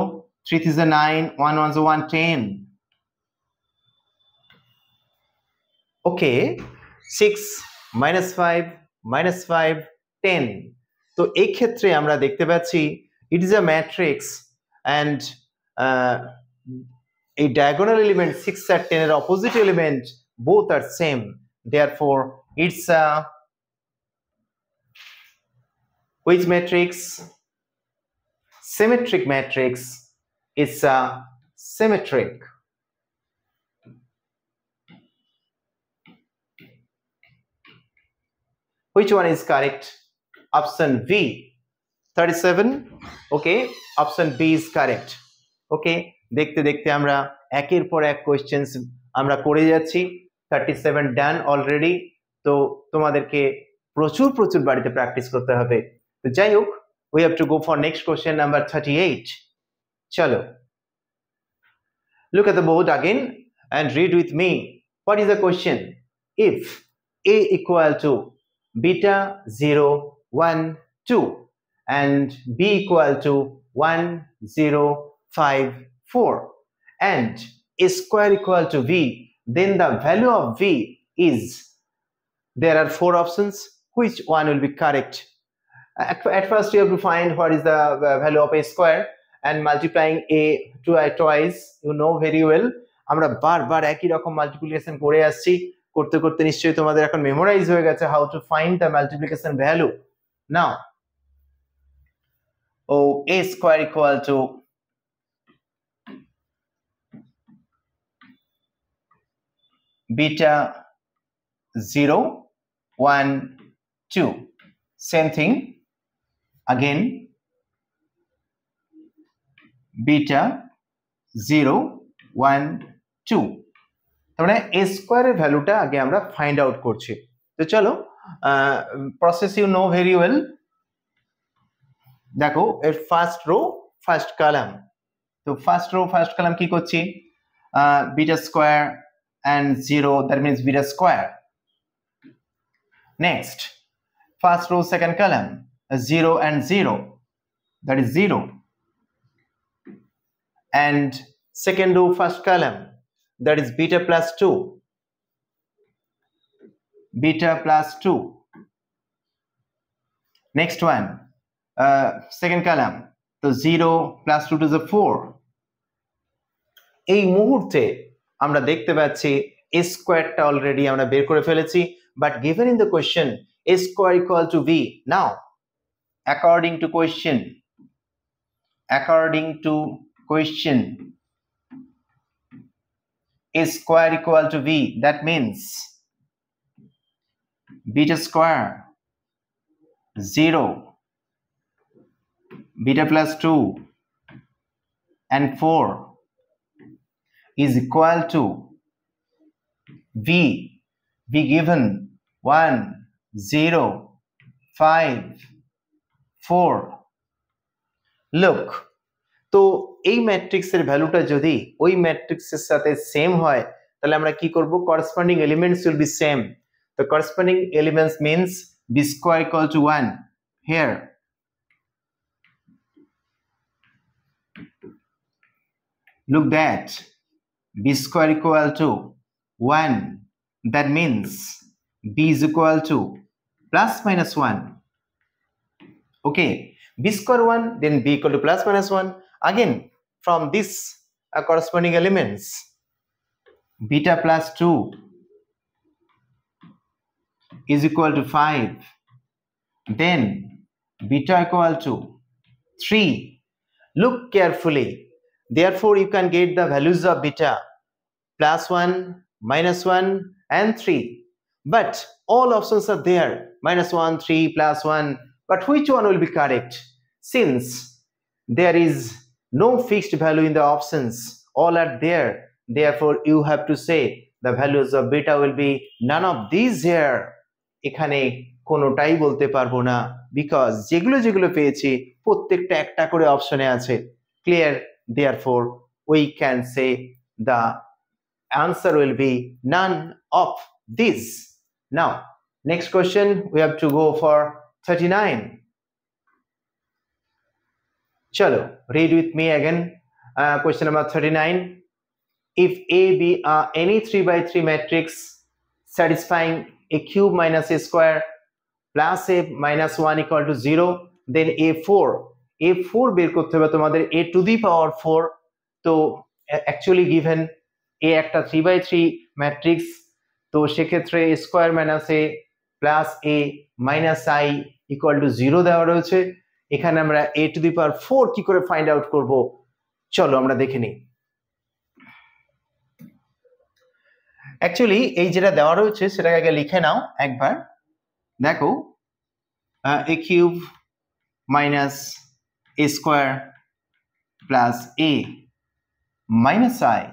3 is a 9 1 1 is a 1 10। okay, 6 -5 -5 10। তো এই ক্ষেত্রে আমরা দেখতে পাচ্ছি it is a matrix and a diagonal element 6 আর 10 এর opposite element both are same, therefore it's a which matrix? Symmetric matrix. It's a symmetric. Which one is correct? Option B 37. Okay, option B is correct. Okay, দেখতে দেখতে আমরা একের পর এক questions আমরা করে যাচ্ছি। 37 ডান অলরেডি, তো তোমাদেরকে প্রচুর প্রচুর বাড়িতে প্র্যাকটিস করতে হবে। তো যাই হোক, we have to go for next question number 38. চলো, Look at the board again and read with me. What is the question? If a equal to beta 0 1 2 and b equal to 1 0 5 4 and a square equal to v, then the value of v is, there are 4 options, which one will be correct? At first you have to find what is the value of a square and multiplying a twice, you know very well. আমরা বারবার একই রকম multiplication করে আসছি, করতে করতে নিশ্চয়ই তোমাদের এখন মেমোরাইজ হয়ে গেছে how to find the multiplication value. Now a square equal to beta 0 1 2, same thing again, beta 0 1 2, তাহলে a স্কয়ার এর ভ্যালুটা আগে আমরা ফাইন্ড আউট করছি। তো চলো process you know very well. দেখো এর ফার্স্ট রো ফার্স্ট কলাম, তো ফার্স্ট রো ফার্স্ট কলাম কি করছি, beta square and 0, that means beta square. Next, first row second column, 0 and 0, that is 0, and second row first column, that is beta plus 2, beta plus 2. Next one, second column, so 0 plus 2 to the 4. এই মুহূর্তে আমরা দেখতে পাচ্ছি a স্কয়ারটা already আমরা বের করে ফেলেছি, but given in the question a square equal to v. Now according to question a square equal to v, that means beta square 0 beta plus 2 and 4 is equal to v given 1 0 5 4. look, তো এই ম্যাট্রিক্সের ভ্যালুটা যদি ওই ম্যাট্রিক্সের সাথে same হয় তাহলে আমরা কি করব, corresponding elements will be same. The corresponding elements means b square equal to 1. Here look that b square equal to 1, that means b is equal to plus minus 1. Okay, b square 1, then b equal to plus minus 1. Again from this corresponding elements, beta plus 2 is equal to 5, then beta equal to 3. Look carefully, therefore you can get the values of beta plus 1 minus 1 and 3, but all options are there, minus 1 3 plus 1, but which one will be correct? Since there is no fixed value in the options, all are there, therefore you have to say the values of beta will be none of these here. এখানে কোনোটাই বলতে পারবো না, because যেগুলো যেগুলো পেয়েছি প্রত্যেকটা একটা করে অপশনে আছে। Clear? therefore we can say the answer will be none of these. Now next question, we have to go for 39. chalo read with me again. Question number 39. If A be any 3x3 matrix satisfying a cube minus a square plus a minus 1 equal to 0, then a4 বের করতে হবে তোমাদের a to the power 4. তো actually given a একটা 3x3 matrix, তো সেক্ষেত্রে a square minus a plus a minus i equal to 0 দেওয়া রয়েছে। এখানে আমরা a to the power 4 কি করে ফাইন্ড আউট করব, চলো আমরা দেখে নিই। অ্যাকচুয়ালি এই যেটা দেওয়া রয়েছে সেটাকে আগে লিখে নাও একবার। দেখো a cube minus a square plus a minus i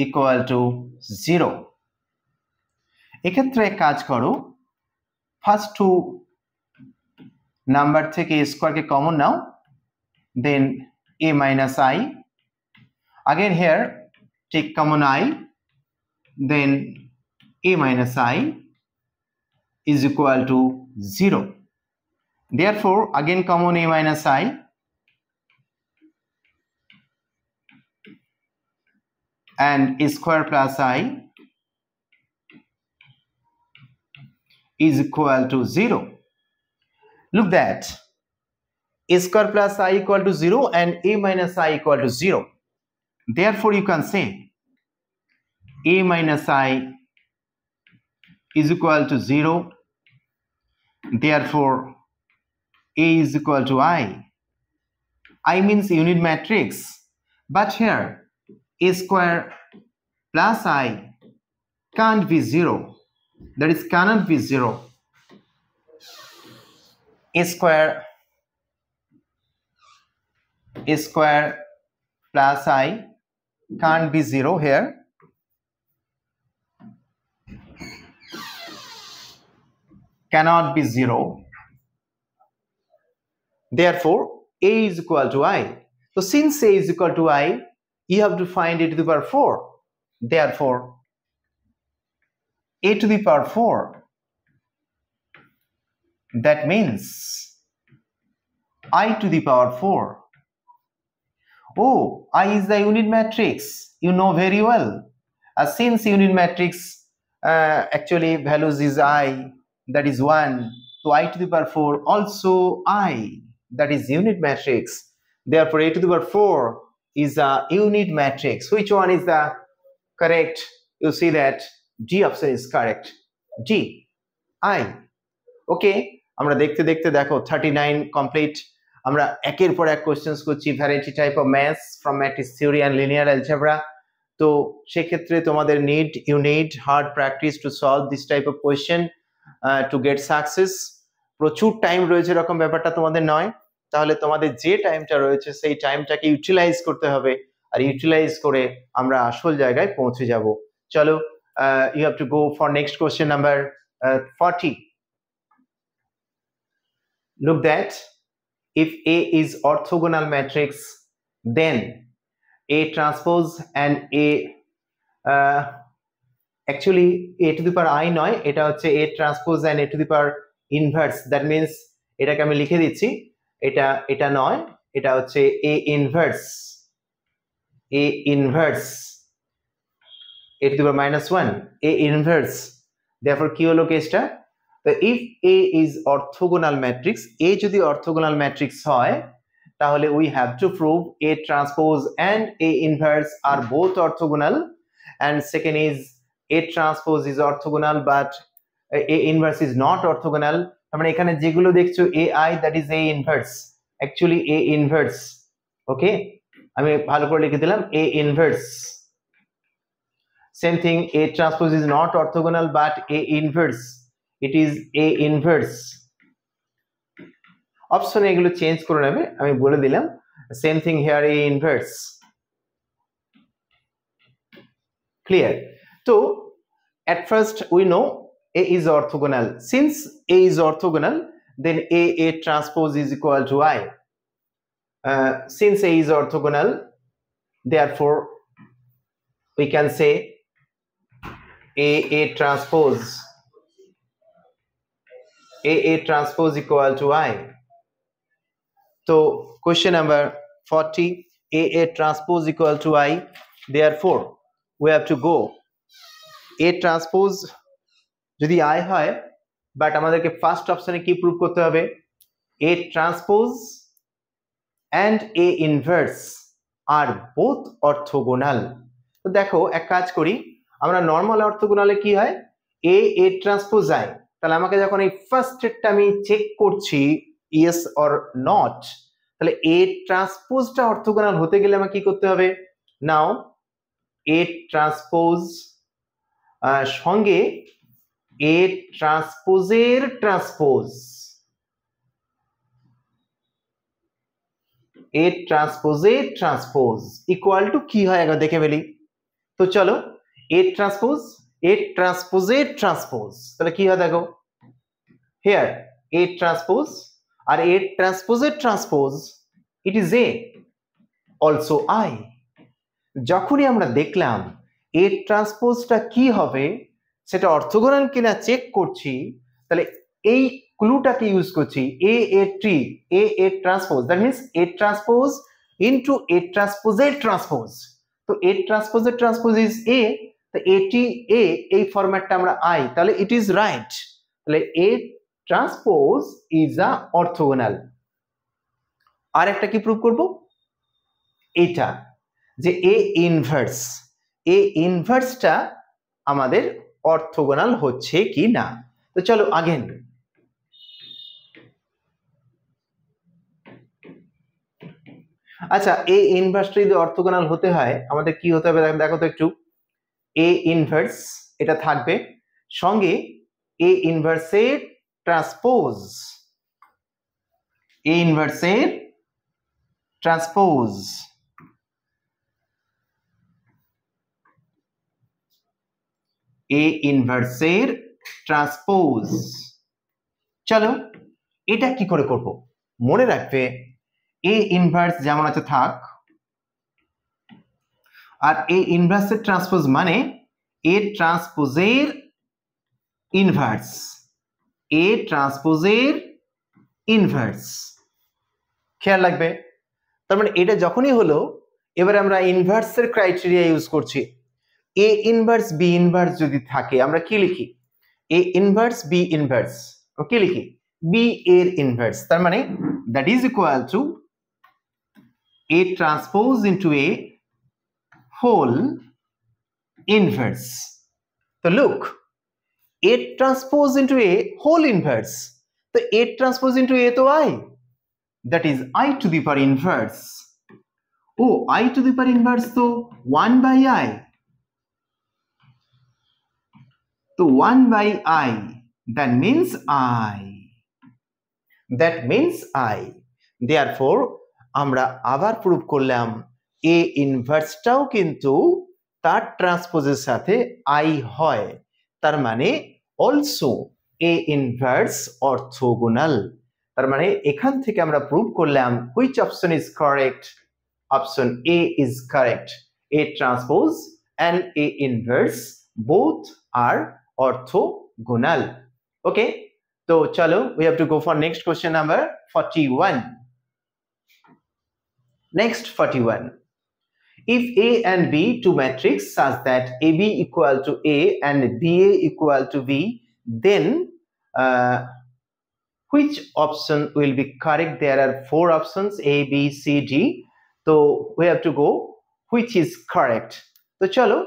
equal to 0। এক্ষেত্রে কাজ করো, ফার্স্ট টু নাম্বার থেকে a স্কয়ারকে কমন নাও, then a minus i, Again here take common I, then a minus I is equal to 0. Therefore again common a minus I, and a square plus I is equal to 0. Look that a square plus I equal to 0 and a minus I equal to 0. Therefore you can say a minus I is equal to 0. Therefore a is equal to I. I means unit matrix, but here a square plus I can't be 0. That is cannot be 0. A square plus I can't be 0 here. Cannot be 0. Therefore a is equal to I. So since a is equal to I, you have to find a to the power 4. Therefore a to the power 4, that means I to the power 4. Oh, I is the unit matrix, you know very well. Since unit matrix actually values is I, that is 1, so I to the power 4 also I, that is unit matrix. Therefore a to the power 4 is a unit matrix. Which one is the correct? You see that D option is correct. D, I. ওকে, আমরা দেখতে দেখতে দেখো 39 complete. আমরা একের পর এক questions করছি variety type of maths from matrix theory and linear algebra. তো সেক্ষেত্রে তোমাদের you need hard practice to solve this type of question to get success. প্রচুর টাইম রয়েছে এরকম ব্যাপারটা তোমাদের নয়, তাহলে তোমাদের যে টাইমটা রয়েছে সেই টাইমটাকে ইউটিলাইজ করতে হবে, আর ইউটিলাইজ করে আমরা আসল জায়গায় পৌঁছে যাব। চলো, you have to go for next question number 40. Look that if A is orthogonal matrix, then A transpose and A actually A to the power I নয়, এটা হচ্ছে A transpose and A to the power inverse. That means এটাকে আমি লিখে দিচ্ছি, এটা নয়, এটা হচ্ছে A inverse A to the power -1, A inverse. Therefore কি হলো কেসটা? So if A is orthogonal matrix, A যদি orthogonal matrix হয়, তাহলে we have to prove A transpose and A inverse are both orthogonal, and second is A transpose is orthogonal but A inverse is not orthogonal. মানে এখানে যেগুলো দেখছো AI, that is A inverse, actually A inverse. Okay, আমি ভালো করে লিখে দিলাম A inverse. Same thing, A transpose is not orthogonal but A inverse, it is A inverse. অপশনে এগুলো চেঞ্জ করে নেবে, আমি বলে দিলাম। Same thing here A inverse. Clear? So at first we know A is orthogonal. Since A is orthogonal, then A transpose is equal to I. Since A is orthogonal, therefore we can say A transpose equal to I. So question number 40, A transpose equal to I. Therefore we have to go A transpose যদি I হয়, but আমাদেরকে first অপশনে কি prove করতে হবে? A transpose and A inverse are both orthogonal. তো দেখো এক কাজ করি, আমরা নর্মাল অর্থোগোনালে কি হয়, A ট্রান্সপোজ I, তাহলে আমাকে যখন এই ফার্স্ট স্টেটটা আমি চেক করছি ইয়েস অর নট, তাহলে A ট্রান্সপোজটা অর্থোগোনাল হতে গেলে আমাকে কি করতে হবে? নাও A ট্রান্সপোজ সঙ্গে A ট্রান্সপোজের ট্রান্সপোজ, A ট্রান্সপোজের ট্রান্সপোজ ইকুয়াল টু কি হয় একবার দেখে ফেলি। তো চলো, A ট্রান্সপোজের ট্রান্সপোজ, তাহলে কি হয় দেখো, হিয়ার A ট্রান্সপোজ আর A ট্রান্সপোজের transpose, it is A also I. যখনই আমরা দেখলাম এ ট্রান্সপোজটা কি হবে সেটা অর্থোগোনাল কিনা চেক করছি, তাহলে এই ক্লুটাকে ইউজ করছি A transpose, that means A transpose into A ট্রান্সপোজের ট্রান্সপোজ। তো এ ট্রান্সপোজের ট্রান্সপোজ ইজ এ, তো এটি এ, এই ফরম্যাটটা আমরা আই, তাহলে ইট ইজ রাইট। তাহলে A transpose is a orthogonal. আর একটা কি প্রুভ করব, এটা যে এ ইনভার্সটা আমাদের অর্থোগোনাল হচ্ছে কি না। তো চলো আগেন, আচ্ছা এ ইনভার্সটা যদি অর্থোগোনাল হতে হয় আমাদের কি হতে হবে দেখো তো একটু। এ ইনভার্স এটা থাকবে, সঙ্গে এ ইনভার্সের ট্রান্সপোজ, এ ইনভার্সের ট্রান্সপোজ, এ ইনভার্সের ট্রান্সপোজ। চলো এটা কি করে করব, মনে রাখবে এ ইনভার্স যেমন আছে থাক, আর এ ইনভার্সের ট্রান্সপোজ মানে এ ট্রান্সপোজের ইনভার্স, এ ট্রান্সপোজের ইনভার্স, খেয়াল রাখবে। তার মানে এটা যখনই হলো এবার আমরা ইনভার্সের ক্রাইটেরিয়া ইউজ করছি। এ ইনভার্স বি ইনভার্স যদি থাকে আমরা কি লিখি, এ ইনভার্স বি ইনভার্স, কি লিখি বি এর ইনভার্স, তার মানে that is equal to A transpose into A whole inverse. তো look, A transpose into A whole inverse. So A transpose into A to I, that is I to the power inverse. Oh, I to the power inverse so 1 by I. So 1 by I, that means I. That means I. Therefore, আমরা আবার prove করলাম A ইনভার্সটাও কিন্তু তার ট্রান্সপোজের সাথে I হয়, তার মানে also A inverse orthogonal. তার মানে এখান থেকে আমরা প্রুভ করলাম which option is correct, option A is correct, A transpose and A inverse both are orthogonal. Okay, তো চলো we have to go for next question number 41. Next 41. If A and B two matrix such that AB equal to A and BA equal to B, then which option will be correct? There are four options A, B, C, D. So we have to go which is correct. তো চলো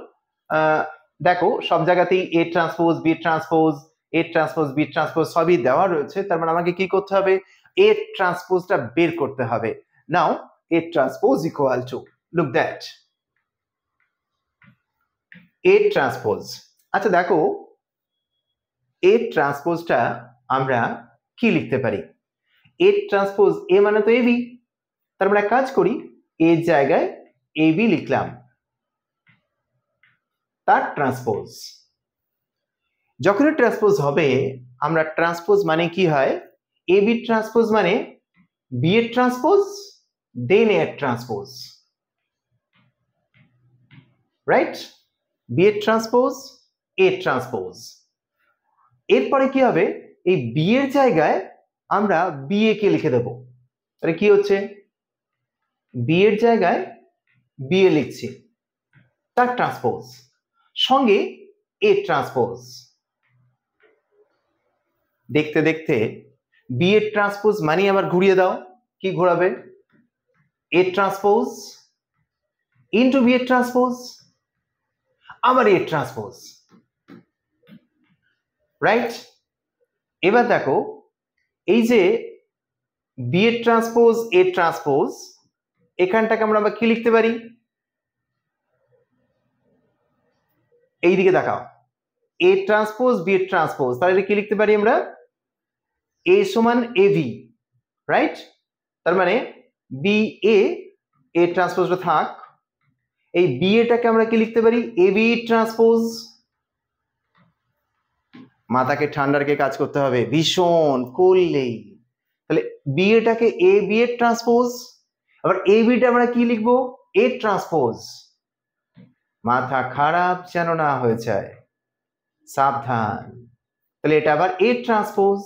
দেখো সব জায়গাতেই A transpose B transpose, A transpose B transpose সবই দেওয়া রয়েছে, তার মানে আমাকে কি করতে হবে, A ট্রান্সপোজটা বের করতে হবে। Now A transpose equal to, look that A transpose. আচ্ছা দেখো A ট্রান্সপোজটা আমরা কি লিখতে পারি, A ট্রান্সপোজ A মানে তো AB, তার মানে কাজ করি A জায়গায় AB লিখলাম, তার ট্রান্সপোজ। যখনই ট্রান্সপোজ হবে আমরা ট্রান্সপোজ মানে কি হয়, AB ট্রান্সপোজ মানে B এর ট্রান্সপোজ দেন A এর ট্রান্সপোজ, রাইট, B এর ট্রান্সপোজ A ট্রান্সপোজ। এরপরে কি হবে, এই B এর জায়গায় আমরা BA কে লিখে দেব, তাহলে কি হচ্ছে B এর জায়গায় BA লিখছি, তার ট্রান্সপোজ, সঙ্গে A ট্রান্সপোজ। দেখতে দেখতে B এর ট্রান্সপোজ মানে আবার ঘুরিয়ে দাও, কি ঘোরাবে, A ট্রান্সপোজ ইনটু B এর ট্রান্সপোজ, আবার A ট্রান্সপোজ, রাইট। এবার দেখো এই যে B এর ট্রান্সপোজ A ট্রান্সপোজ, এখানটাকে আমরা আবার কি লিখতে পারি, এই দিকে দেখাও A ট্রান্সপোজ B এর ট্রান্সপোজ, তাহলে কি লিখতে পারি আমরা, A সমান AB, রাইট, তার মানে BA, A ট্রান্সপোজটা থাক, এই BA টাকে আমরা কি লিখতে পারি, AB ট্রান্সপোজ। মাথাকে ঠান্ডা রেখে কাজ করতে হবে, ভীষণ করলেই, তাহলে BA টাকে AB এর ট্রান্সপোজ, আবার AB টা আমরা কি লিখবো, A ট্রান্সপোজ, মাথা খারাপ যেন না হয়ে যায়, সাবধান। তাহলে এটা আবার A ট্রান্সপোজ।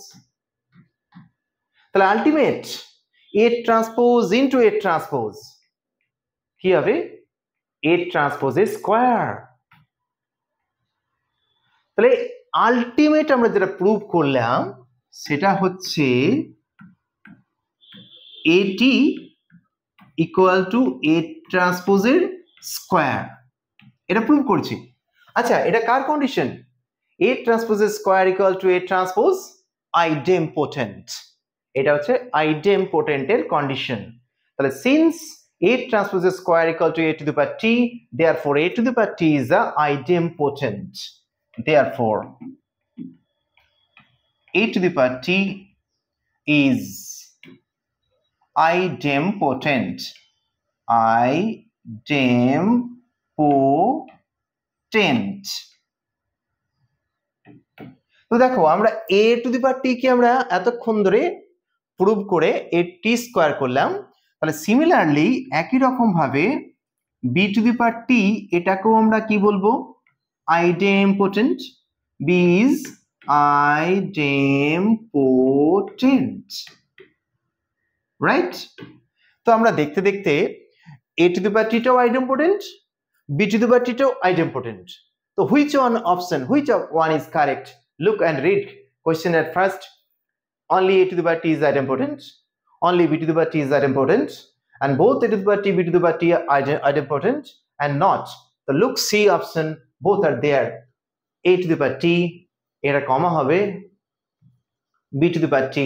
তাহলে ultimate A transpose into A transpose কি হবে? A transpose square. তাহলে আলটিমেট আমরা যেটা প্রুভ করলাম সেটা হচ্ছে AT ইকুয়াল টু A ট্রান্সপোজের স্কয়ার, এটা প্রুভ করছি। আচ্ছা, এটা কার কন্ডিশন? A ট্রান্সপোজের square equal to A transpose idempotent, এটা হচ্ছে আইডেমপোটেন্টের কন্ডিশন। তাহলে সিন্স A ট্রান্সপোজের square equal to A to the power T, therefore A to the power T is a idempotent. Therefore A to the power T is idempotent. Idempotent. তো দেখো আমরা A to the power T কে আমরা এতক্ষণ ধরে prove করে A T square করলাম। তাহলে similarly একই রকম ভাবে B to the power T এটাকেও আমরা কি বলবো? idempotent. B is idempotent, right? তো আমরা দেখতে দেখতে A to the power T টাও idempotent, B to the power T টাও idempotent. So which one is correct? Look and read question at first. Only A to the power T is idempotent, only B to the power T is idempotent, and both A to the power T, B to the power T are idempotent, and not. So look, C option, both are there. A to the power T era comma hobe, B to the power T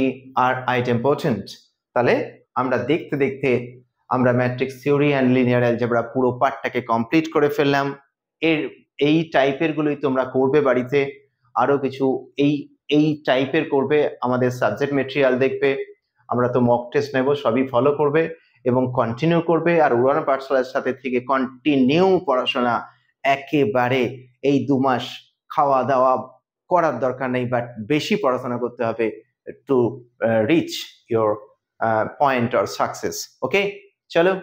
are idempotent. তাহলে আমরা দেখতে দেখতে আমরা matrix theory and linear algebra পুরো পার্টটাকে complete করে ফেললাম। এই টাইপের গুলোই তোমরা করবে বাড়িতে, আরো কিছু এই টাইপের করবে, আমাদের সাবজেক্ট মেটেরিয়াল দেখবে, আমরা তো মক টেস্ট নেব, সবই ফলো করবে এবং কন্টিনিউ করবে। আর উড়ান পাঠশালার সাথে থেকে কন্টিনিউ পড়াশোনা, একেবারে এই 2 মাস খাওয়া দাওয়া করার দরকার নেই, বাট বেশি পড়াশোনা করতে হবে to reach your point or success. Okay, চলো।